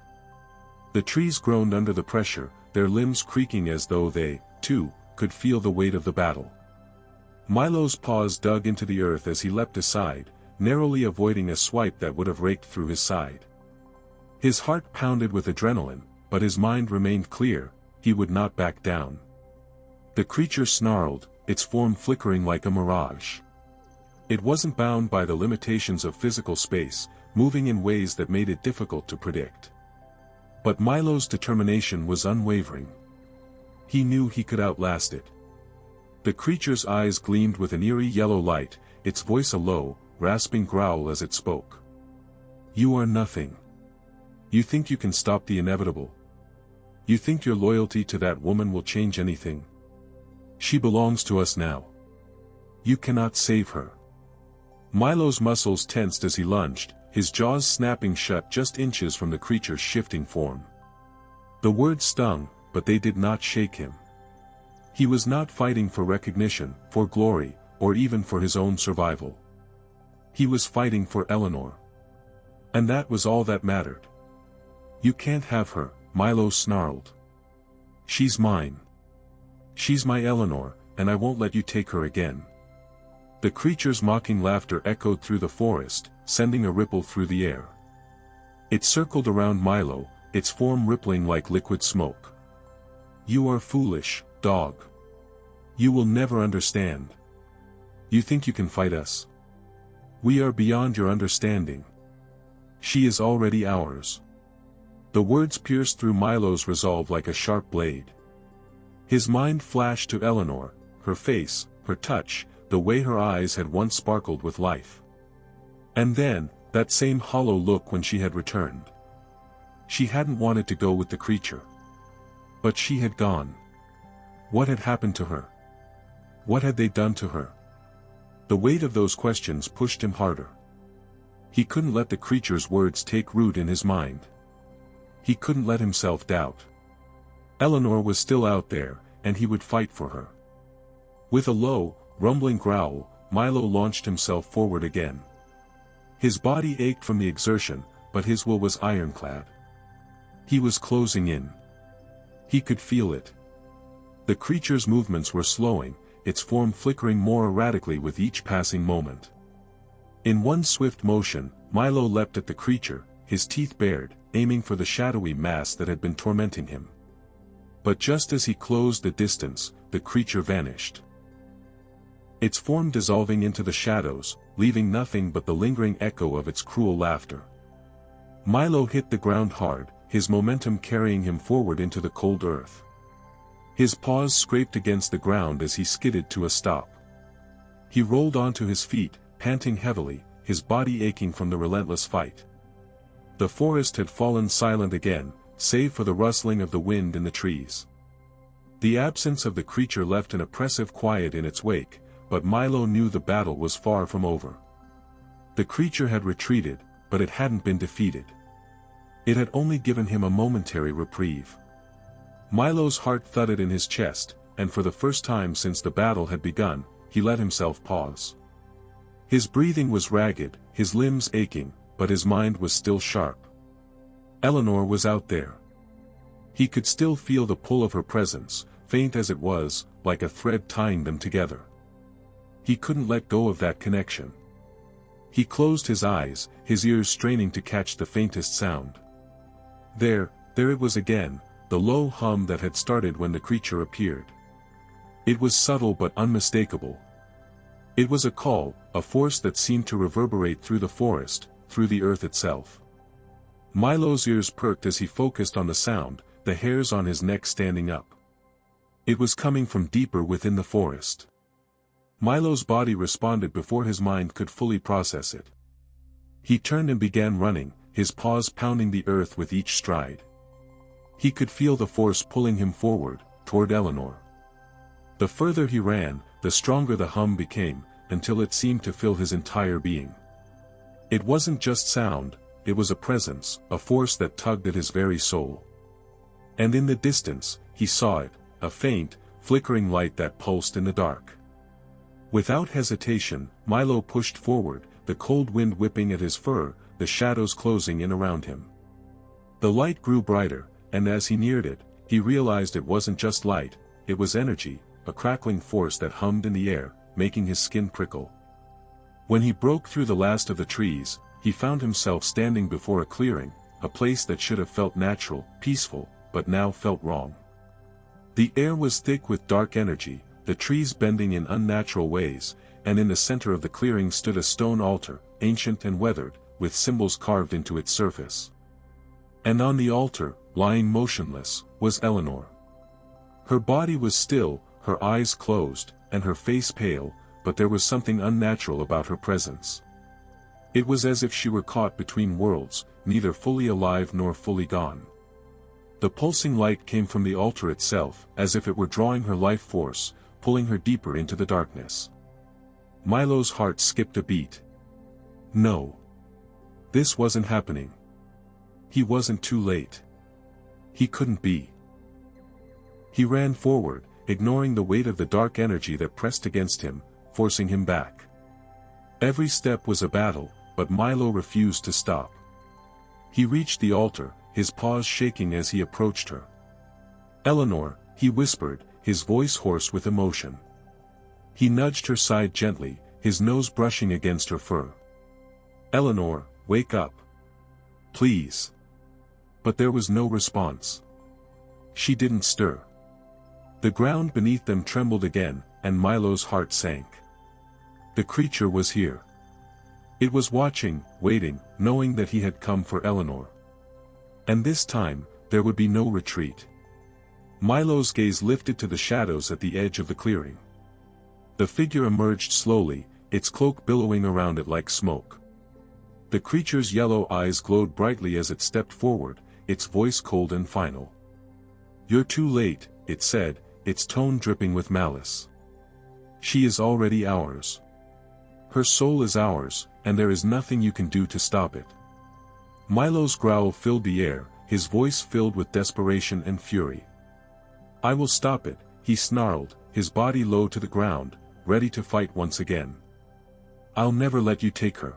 The trees groaned under the pressure, their limbs creaking as though they, too, could feel the weight of the battle. Milo's paws dug into the earth as he leapt aside, narrowly avoiding a swipe that would have raked through his side. His heart pounded with adrenaline, but his mind remained clear, he would not back down. The creature snarled, its form flickering like a mirage. It wasn't bound by the limitations of physical space, moving in ways that made it difficult to predict. But Milo's determination was unwavering. He knew he could outlast it. The creature's eyes gleamed with an eerie yellow light, its voice a low, rasping growl as it spoke. You are nothing. You think you can stop the inevitable? You think your loyalty to that woman will change anything? She belongs to us now. You cannot save her. Milo's muscles tensed as he lunged, his jaws snapping shut just inches from the creature's shifting form. The words stung, but they did not shake him. He was not fighting for recognition, for glory, or even for his own survival. He was fighting for Eleanor. And that was all that mattered. You can't have her, Milo snarled. She's mine. She's my Eleanor, and I won't let you take her again. The creature's mocking laughter echoed through the forest, sending a ripple through the air. It circled around Milo, its form rippling like liquid smoke. You are foolish, dog. You will never understand. You think you can fight us? We are beyond your understanding. She is already ours. The words pierced through Milo's resolve like a sharp blade. His mind flashed to Eleanor, her face, her touch, the way her eyes had once sparkled with life. And then, that same hollow look when she had returned. She hadn't wanted to go with the creature. But she had gone. What had happened to her? What had they done to her? The weight of those questions pushed him harder. He couldn't let the creature's words take root in his mind. He couldn't let himself doubt. Eleanor was still out there, and he would fight for her. With a low, rumbling growl, Milo launched himself forward again. His body ached from the exertion, but his will was ironclad. He was closing in. He could feel it. The creature's movements were slowing, its form flickering more erratically with each passing moment. In one swift motion, Milo leapt at the creature, his teeth bared, aiming for the shadowy mass that had been tormenting him. But just as he closed the distance, the creature vanished. Its form dissolving into the shadows, leaving nothing but the lingering echo of its cruel laughter. Milo hit the ground hard, his momentum carrying him forward into the cold earth. His paws scraped against the ground as he skidded to a stop. He rolled onto his feet, panting heavily, his body aching from the relentless fight. The forest had fallen silent again, save for the rustling of the wind in the trees. The absence of the creature left an oppressive quiet in its wake, but Milo knew the battle was far from over. The creature had retreated, but it hadn't been defeated. It had only given him a momentary reprieve. Milo's heart thudded in his chest, and for the first time since the battle had begun, he let himself pause. His breathing was ragged, his limbs aching, but his mind was still sharp. Eleanor was out there. He could still feel the pull of her presence, faint as it was, like a thread tying them together. He couldn't let go of that connection. He closed his eyes, his ears straining to catch the faintest sound. There it was again, the low hum that had started when the creature appeared. It was subtle but unmistakable. It was a call, a force that seemed to reverberate through the forest, through the earth itself. Milo's ears perked as he focused on the sound, the hairs on his neck standing up. It was coming from deeper within the forest. Milo's body responded before his mind could fully process it. He turned and began running, his paws pounding the earth with each stride. He could feel the force pulling him forward, toward Eleanor. The further he ran, the stronger the hum became, until it seemed to fill his entire being. It wasn't just sound, it was a presence, a force that tugged at his very soul. And in the distance, he saw it, a faint, flickering light that pulsed in the dark. Without hesitation, Milo pushed forward, the cold wind whipping at his fur, the shadows closing in around him. The light grew brighter, and as he neared it, he realized it wasn't just light, it was energy, a crackling force that hummed in the air, making his skin prickle. When he broke through the last of the trees, he found himself standing before a clearing, a place that should have felt natural, peaceful, but now felt wrong. The air was thick with dark energy, the trees bending in unnatural ways, and in the center of the clearing stood a stone altar, ancient and weathered, with symbols carved into its surface. And on the altar, lying motionless, was Eleanor. Her body was still, her eyes closed, and her face pale, but there was something unnatural about her presence. It was as if she were caught between worlds, neither fully alive nor fully gone. The pulsing light came from the altar itself, as if it were drawing her life force, pulling her deeper into the darkness. Milo's heart skipped a beat. No. This wasn't happening. He wasn't too late. He couldn't be. He ran forward, ignoring the weight of the dark energy that pressed against him, forcing him back. Every step was a battle, but Milo refused to stop. He reached the altar, his paws shaking as he approached her. "Eleanor," he whispered, his voice hoarse with emotion. He nudged her side gently, his nose brushing against her fur. "Eleanor, wake up. Please." But there was no response. She didn't stir. The ground beneath them trembled again, and Milo's heart sank. The creature was here. It was watching, waiting, knowing that he had come for Eleanor. And this time, there would be no retreat. Milo's gaze lifted to the shadows at the edge of the clearing. The figure emerged slowly, its cloak billowing around it like smoke. The creature's yellow eyes glowed brightly as it stepped forward, its voice cold and final. "You're too late," it said, its tone dripping with malice. "She is already ours. Her soul is ours, and there is nothing you can do to stop it." Milo's growl filled the air, his voice filled with desperation and fury. "I will stop it," he snarled, his body low to the ground, ready to fight once again. "I'll never let you take her."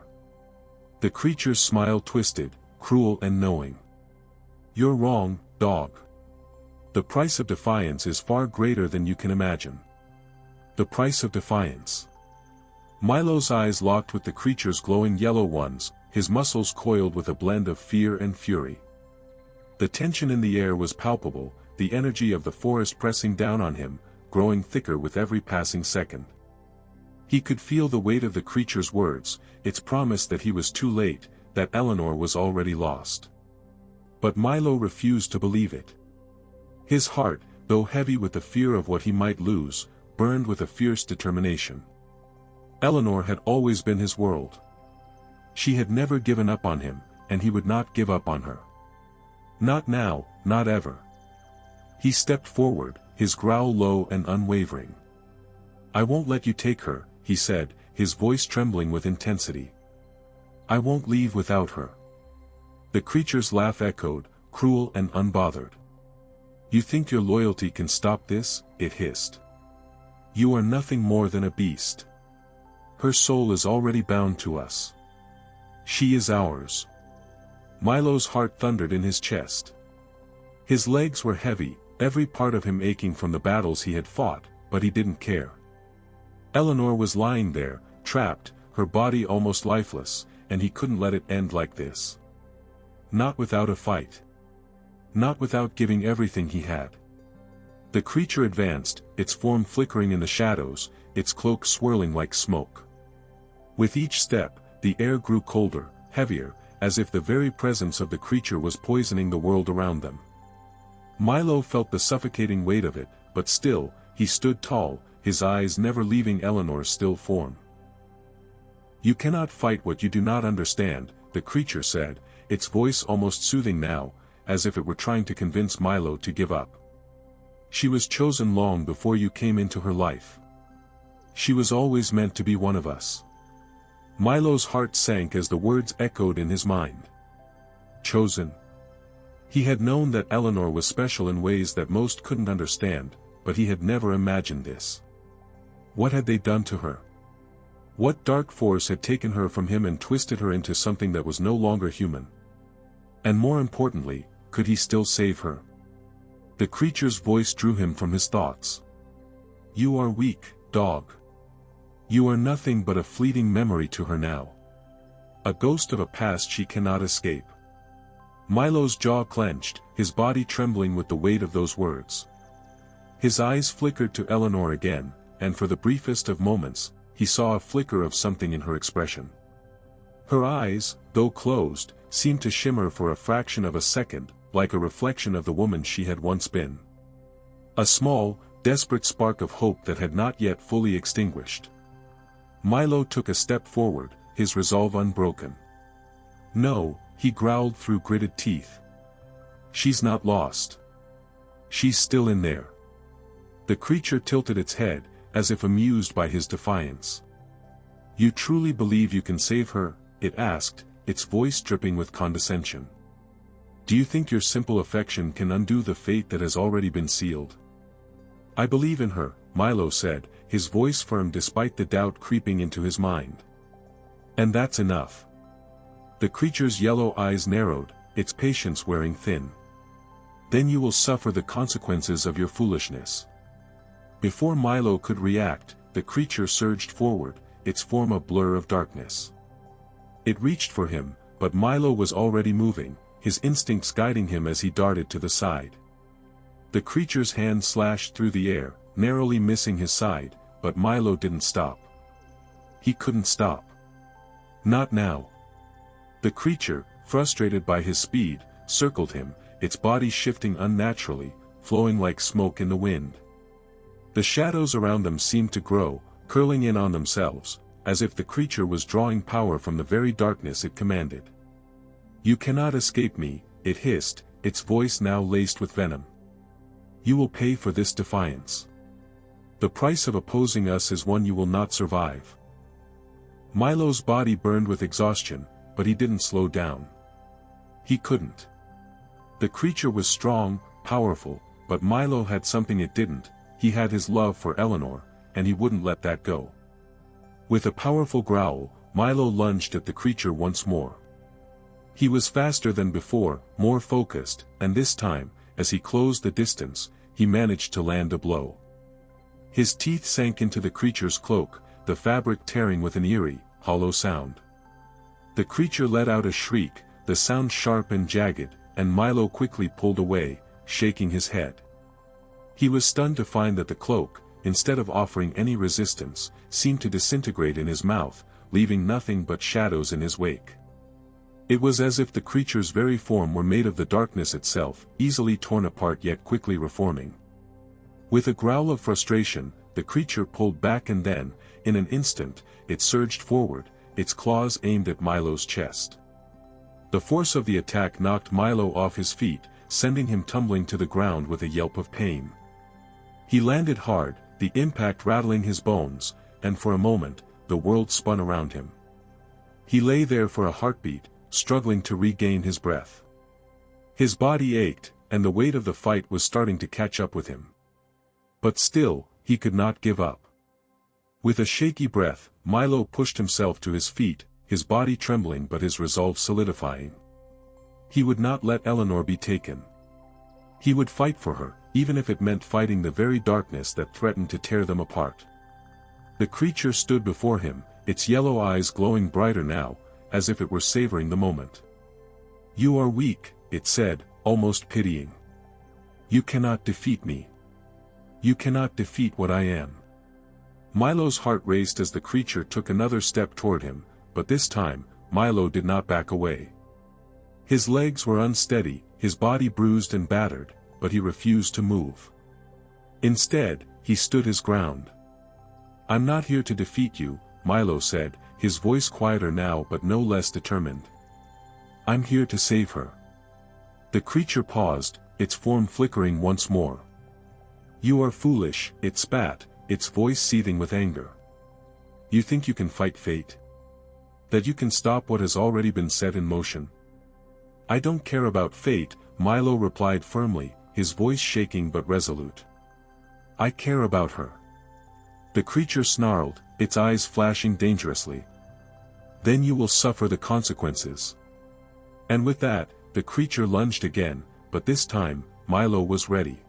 The creature's smile twisted, cruel and knowing. "You're wrong, dog. The price of defiance is far greater than you can imagine." The price of defiance. Milo's eyes locked with the creature's glowing yellow ones, his muscles coiled with a blend of fear and fury. The tension in the air was palpable, the energy of the forest pressing down on him, growing thicker with every passing second. He could feel the weight of the creature's words, its promise that he was too late, that Eleanor was already lost. But Milo refused to believe it. His heart, though heavy with the fear of what he might lose, burned with a fierce determination. Eleanor had always been his world. She had never given up on him, and he would not give up on her. Not now, not ever. He stepped forward, his growl low and unwavering. "I won't let you take her," he said, his voice trembling with intensity. "I won't leave without her." The creature's laugh echoed, cruel and unbothered. "You think your loyalty can stop this?" it hissed. "You are nothing more than a beast. Her soul is already bound to us. She is ours." Milo's heart thundered in his chest. His legs were heavy, every part of him aching from the battles he had fought, but he didn't care. Eleanor was lying there, trapped, her body almost lifeless, and he couldn't let it end like this. Not without a fight. Not without giving everything he had. The creature advanced, its form flickering in the shadows, its cloak swirling like smoke. With each step, the air grew colder, heavier, as if the very presence of the creature was poisoning the world around them. Milo felt the suffocating weight of it, but still, he stood tall, his eyes never leaving Eleanor's still form. "You cannot fight what you do not understand," the creature said, its voice almost soothing now, as if it were trying to convince Milo to give up. "She was chosen long before you came into her life. She was always meant to be one of us." Milo's heart sank as the words echoed in his mind. Chosen. He had known that Eleanor was special in ways that most couldn't understand, but he had never imagined this. What had they done to her? What dark force had taken her from him and twisted her into something that was no longer human? And more importantly, could he still save her? The creature's voice drew him from his thoughts. "You are weak, dog. You are nothing but a fleeting memory to her now. A ghost of a past she cannot escape." Milo's jaw clenched, his body trembling with the weight of those words. His eyes flickered to Eleanor again, and for the briefest of moments, he saw a flicker of something in her expression. Her eyes, though closed, seemed to shimmer for a fraction of a second, like a reflection of the woman she had once been. A small, desperate spark of hope that had not yet fully extinguished. Milo took a step forward, his resolve unbroken. "No," he growled through gritted teeth. "She's not lost. She's still in there." The creature tilted its head, as if amused by his defiance. "You truly believe you can save her?" it asked, its voice dripping with condescension. "Do you think your simple affection can undo the fate that has already been sealed?" "I believe in her," Milo said, his voice firm despite the doubt creeping into his mind. "And that's enough." The creature's yellow eyes narrowed, its patience wearing thin. "Then you will suffer the consequences of your foolishness." Before Milo could react, the creature surged forward, its form a blur of darkness. It reached for him, but Milo was already moving, his instincts guiding him as he darted to the side. The creature's hand slashed through the air, narrowly missing his side, but Milo didn't stop. He couldn't stop. Not now. The creature, frustrated by his speed, circled him, its body shifting unnaturally, flowing like smoke in the wind. The shadows around them seemed to grow, curling in on themselves, as if the creature was drawing power from the very darkness it commanded. "You cannot escape me," it hissed, its voice now laced with venom. "You will pay for this defiance. The price of opposing us is one you will not survive." Milo's body burned with exhaustion, but he didn't slow down. He couldn't. The creature was strong, powerful, but Milo had something it didn't. He had his love for Eleanor, and he wouldn't let that go. With a powerful growl, Milo lunged at the creature once more. He was faster than before, more focused, and this time, as he closed the distance, he managed to land a blow. His teeth sank into the creature's cloak, the fabric tearing with an eerie, hollow sound. The creature let out a shriek, the sound sharp and jagged, and Milo quickly pulled away, shaking his head. He was stunned to find that the cloak, instead of offering any resistance, seemed to disintegrate in his mouth, leaving nothing but shadows in his wake. It was as if the creature's very form were made of the darkness itself, easily torn apart yet quickly reforming. With a growl of frustration, the creature pulled back and then, in an instant, it surged forward, its claws aimed at Milo's chest. The force of the attack knocked Milo off his feet, sending him tumbling to the ground with a yelp of pain. He landed hard, the impact rattling his bones, and for a moment, the world spun around him. He lay there for a heartbeat, struggling to regain his breath. His body ached, and the weight of the fight was starting to catch up with him. But still, he could not give up. With a shaky breath, Milo pushed himself to his feet, his body trembling but his resolve solidifying. He would not let Eleanor be taken. He would fight for her, even if it meant fighting the very darkness that threatened to tear them apart. The creature stood before him, its yellow eyes glowing brighter now, as if it were savoring the moment. "You are weak," it said, almost pitying. "You cannot defeat me. You cannot defeat what I am." Milo's heart raced as the creature took another step toward him, but this time, Milo did not back away. His legs were unsteady, his body bruised and battered, but he refused to move. Instead, he stood his ground. "I'm not here to defeat you," Milo said, his voice quieter now but no less determined. "I'm here to save her." The creature paused, its form flickering once more. "You are foolish," it spat, its voice seething with anger. "You think you can fight fate? That you can stop what has already been set in motion?" "I don't care about fate," Milo replied firmly, his voice shaking but resolute. "I care about her." The creature snarled, its eyes flashing dangerously. "Then you will suffer the consequences." And with that, the creature lunged again, but this time, Milo was ready.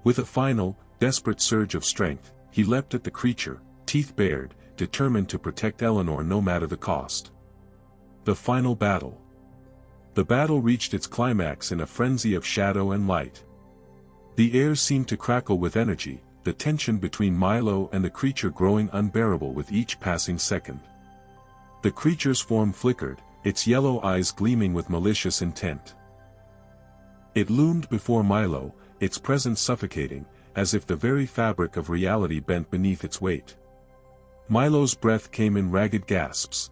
With a final, desperate surge of strength, he leapt at the creature, teeth bared, determined to protect Eleanor no matter the cost. The final battle. The battle reached its climax in a frenzy of shadow and light. The air seemed to crackle with energy, the tension between Milo and the creature growing unbearable with each passing second. The creature's form flickered, its yellow eyes gleaming with malicious intent. It loomed before Milo, its presence suffocating, as if the very fabric of reality bent beneath its weight. Milo's breath came in ragged gasps.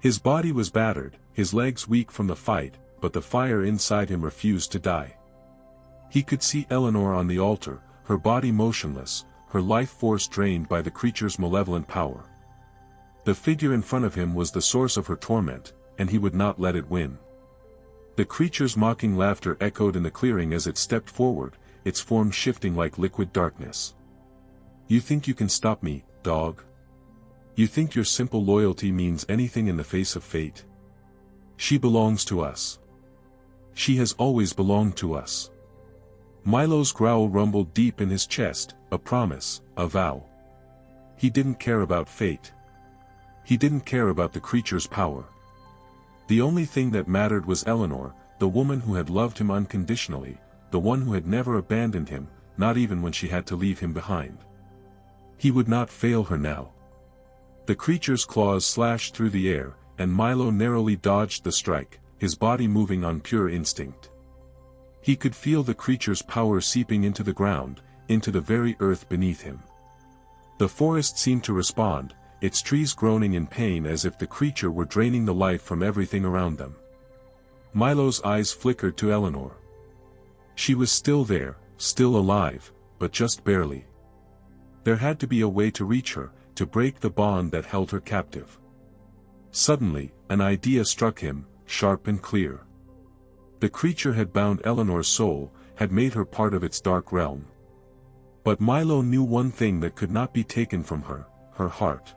His body was battered, his legs weak from the fight, but the fire inside him refused to die. He could see Eleanor on the altar, her body motionless, her life force drained by the creature's malevolent power. The figure in front of him was the source of her torment, and he would not let it win. The creature's mocking laughter echoed in the clearing as it stepped forward, its form shifting like liquid darkness. "You think you can stop me, dog? You think your simple loyalty means anything in the face of fate? She belongs to us. She has always belonged to us." Milo's growl rumbled deep in his chest, a promise, a vow. He didn't care about fate. He didn't care about the creature's power. The only thing that mattered was Eleanor, the woman who had loved him unconditionally, the one who had never abandoned him, not even when she had to leave him behind. He would not fail her now. The creature's claws slashed through the air, and Milo narrowly dodged the strike, his body moving on pure instinct. He could feel the creature's power seeping into the ground, into the very earth beneath him. The forest seemed to respond, its trees groaning in pain as if the creature were draining the life from everything around them. Milo's eyes flickered to Eleanor. She was still there, still alive, but just barely. There had to be a way to reach her, to break the bond that held her captive. Suddenly, an idea struck him, sharp and clear. The creature had bound Eleanor's soul, had made her part of its dark realm. But Milo knew one thing that could not be taken from her, her heart.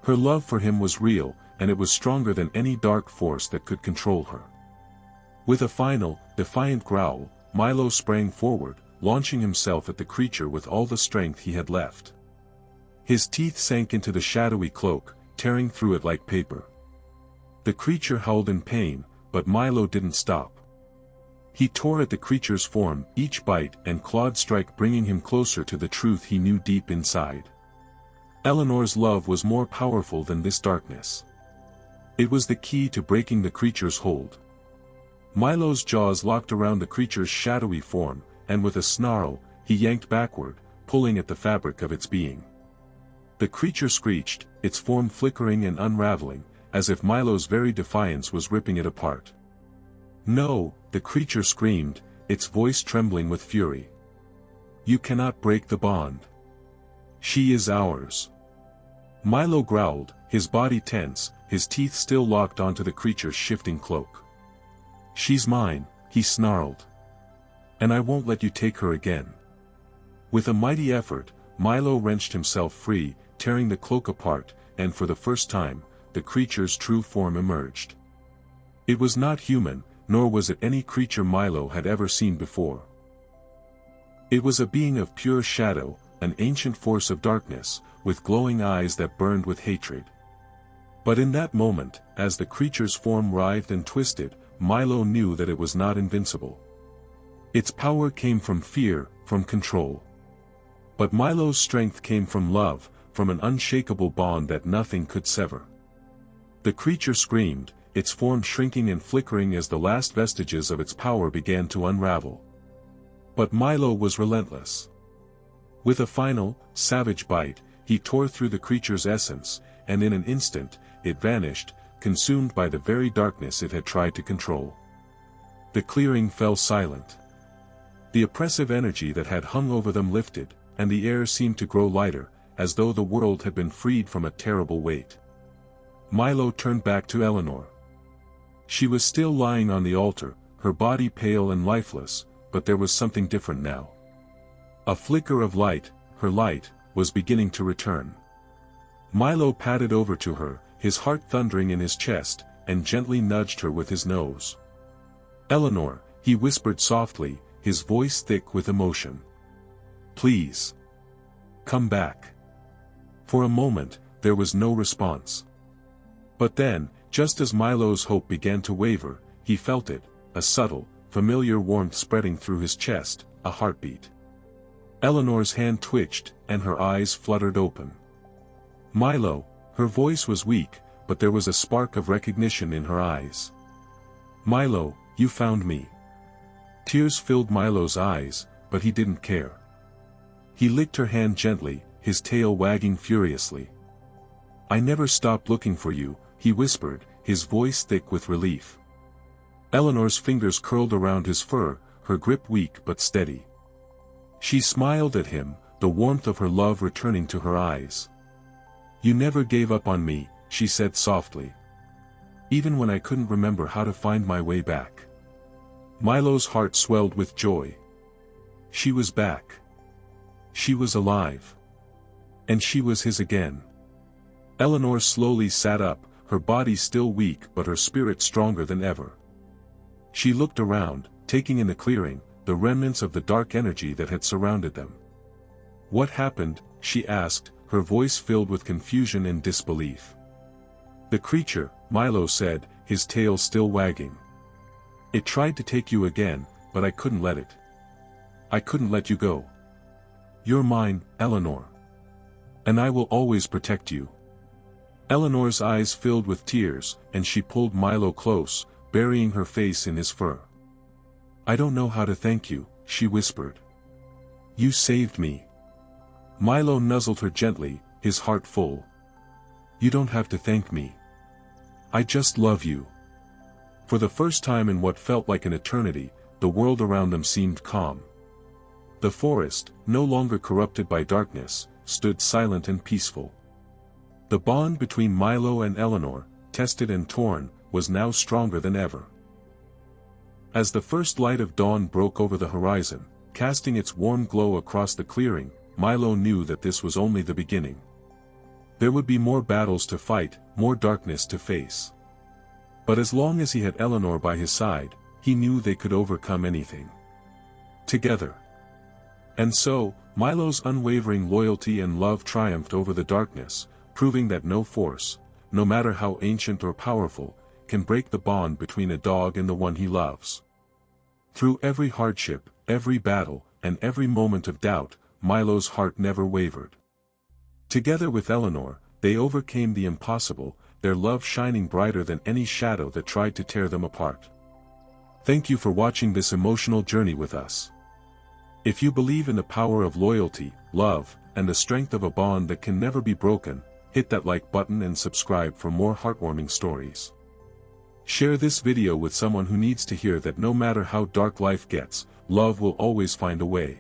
Her love for him was real, and it was stronger than any dark force that could control her. With a final, defiant growl, Milo sprang forward, launching himself at the creature with all the strength he had left. His teeth sank into the shadowy cloak, tearing through it like paper. The creature howled in pain, but Milo didn't stop. He tore at the creature's form, each bite and clawed strike bringing him closer to the truth he knew deep inside. Eleanor's love was more powerful than this darkness. It was the key to breaking the creature's hold. Milo's jaws locked around the creature's shadowy form, and with a snarl, he yanked backward, pulling at the fabric of its being. The creature screeched, its form flickering and unraveling, as if Milo's very defiance was ripping it apart. "No," the creature screamed, its voice trembling with fury. You cannot break the bond. She is ours. Milo growled, his body tense, his teeth still locked onto the creature's shifting cloak. She's mine, he snarled. And I won't let you take her again. With a mighty effort, Milo wrenched himself free, tearing the cloak apart, and for the first time, the creature's true form emerged. It was not human, nor was it any creature Milo had ever seen before. It was a being of pure shadow, an ancient force of darkness, with glowing eyes that burned with hatred. But in that moment, as the creature's form writhed and twisted, Milo knew that it was not invincible. Its power came from fear, from control. But Milo's strength came from love, from an unshakable bond that nothing could sever. The creature screamed, its form shrinking and flickering as the last vestiges of its power began to unravel. But Milo was relentless. With a final, savage bite, he tore through the creature's essence, and in an instant, it vanished, consumed by the very darkness it had tried to control. The clearing fell silent. The oppressive energy that had hung over them lifted, and the air seemed to grow lighter, as though the world had been freed from a terrible weight. Milo turned back to Eleanor. She was still lying on the altar, her body pale and lifeless, but there was something different now. A flicker of light, her light, was beginning to return. Milo padded over to her, his heart thundering in his chest, and gently nudged her with his nose. "Eleanor," he whispered softly, his voice thick with emotion. "Please. Come back." For a moment, there was no response. But then, just as Milo's hope began to waver, he felt it, a subtle, familiar warmth spreading through his chest, a heartbeat. Eleanor's hand twitched, and her eyes fluttered open. "Milo," her voice was weak, but there was a spark of recognition in her eyes. "Milo, you found me." Tears filled Milo's eyes, but he didn't care. He licked her hand gently, his tail wagging furiously. "I never stopped looking for you," he whispered, his voice thick with relief. Eleanor's fingers curled around his fur, her grip weak but steady. She smiled at him, the warmth of her love returning to her eyes. "You never gave up on me," she said softly. "Even when I couldn't remember how to find my way back." Milo's heart swelled with joy. She was back. She was alive. And she was his again. Eleanor slowly sat up, her body still weak but her spirit stronger than ever. She looked around, taking in the clearing, the remnants of the dark energy that had surrounded them. "What happened?" she asked, her voice filled with confusion and disbelief. "The creature," Milo said, his tail still wagging. "It tried to take you again, but I couldn't let it. I couldn't let you go. You're mine, Eleanor. And I will always protect you." Eleanor's eyes filled with tears, and she pulled Milo close, burying her face in his fur. "I don't know how to thank you," she whispered. "You saved me." Milo nuzzled her gently, his heart full. "You don't have to thank me. I just love you." For the first time in what felt like an eternity, the world around them seemed calm. The forest, no longer corrupted by darkness, stood silent and peaceful. The bond between Milo and Eleanor, tested and torn, was now stronger than ever. As the first light of dawn broke over the horizon, casting its warm glow across the clearing, Milo knew that this was only the beginning. There would be more battles to fight, more darkness to face. But as long as he had Eleanor by his side, he knew they could overcome anything. Together. And so, Milo's unwavering loyalty and love triumphed over the darkness, proving that no force, no matter how ancient or powerful, can break the bond between a dog and the one he loves. Through every hardship, every battle, and every moment of doubt, Milo's heart never wavered. Together with Eleanor, they overcame the impossible, their love shining brighter than any shadow that tried to tear them apart. Thank you for watching this emotional journey with us. If you believe in the power of loyalty, love, and the strength of a bond that can never be broken, hit that like button and subscribe for more heartwarming stories. Share this video with someone who needs to hear that no matter how dark life gets, love will always find a way.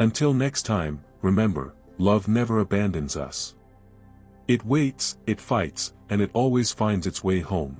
Until next time, remember, love never abandons us. It waits, it fights, and it always finds its way home.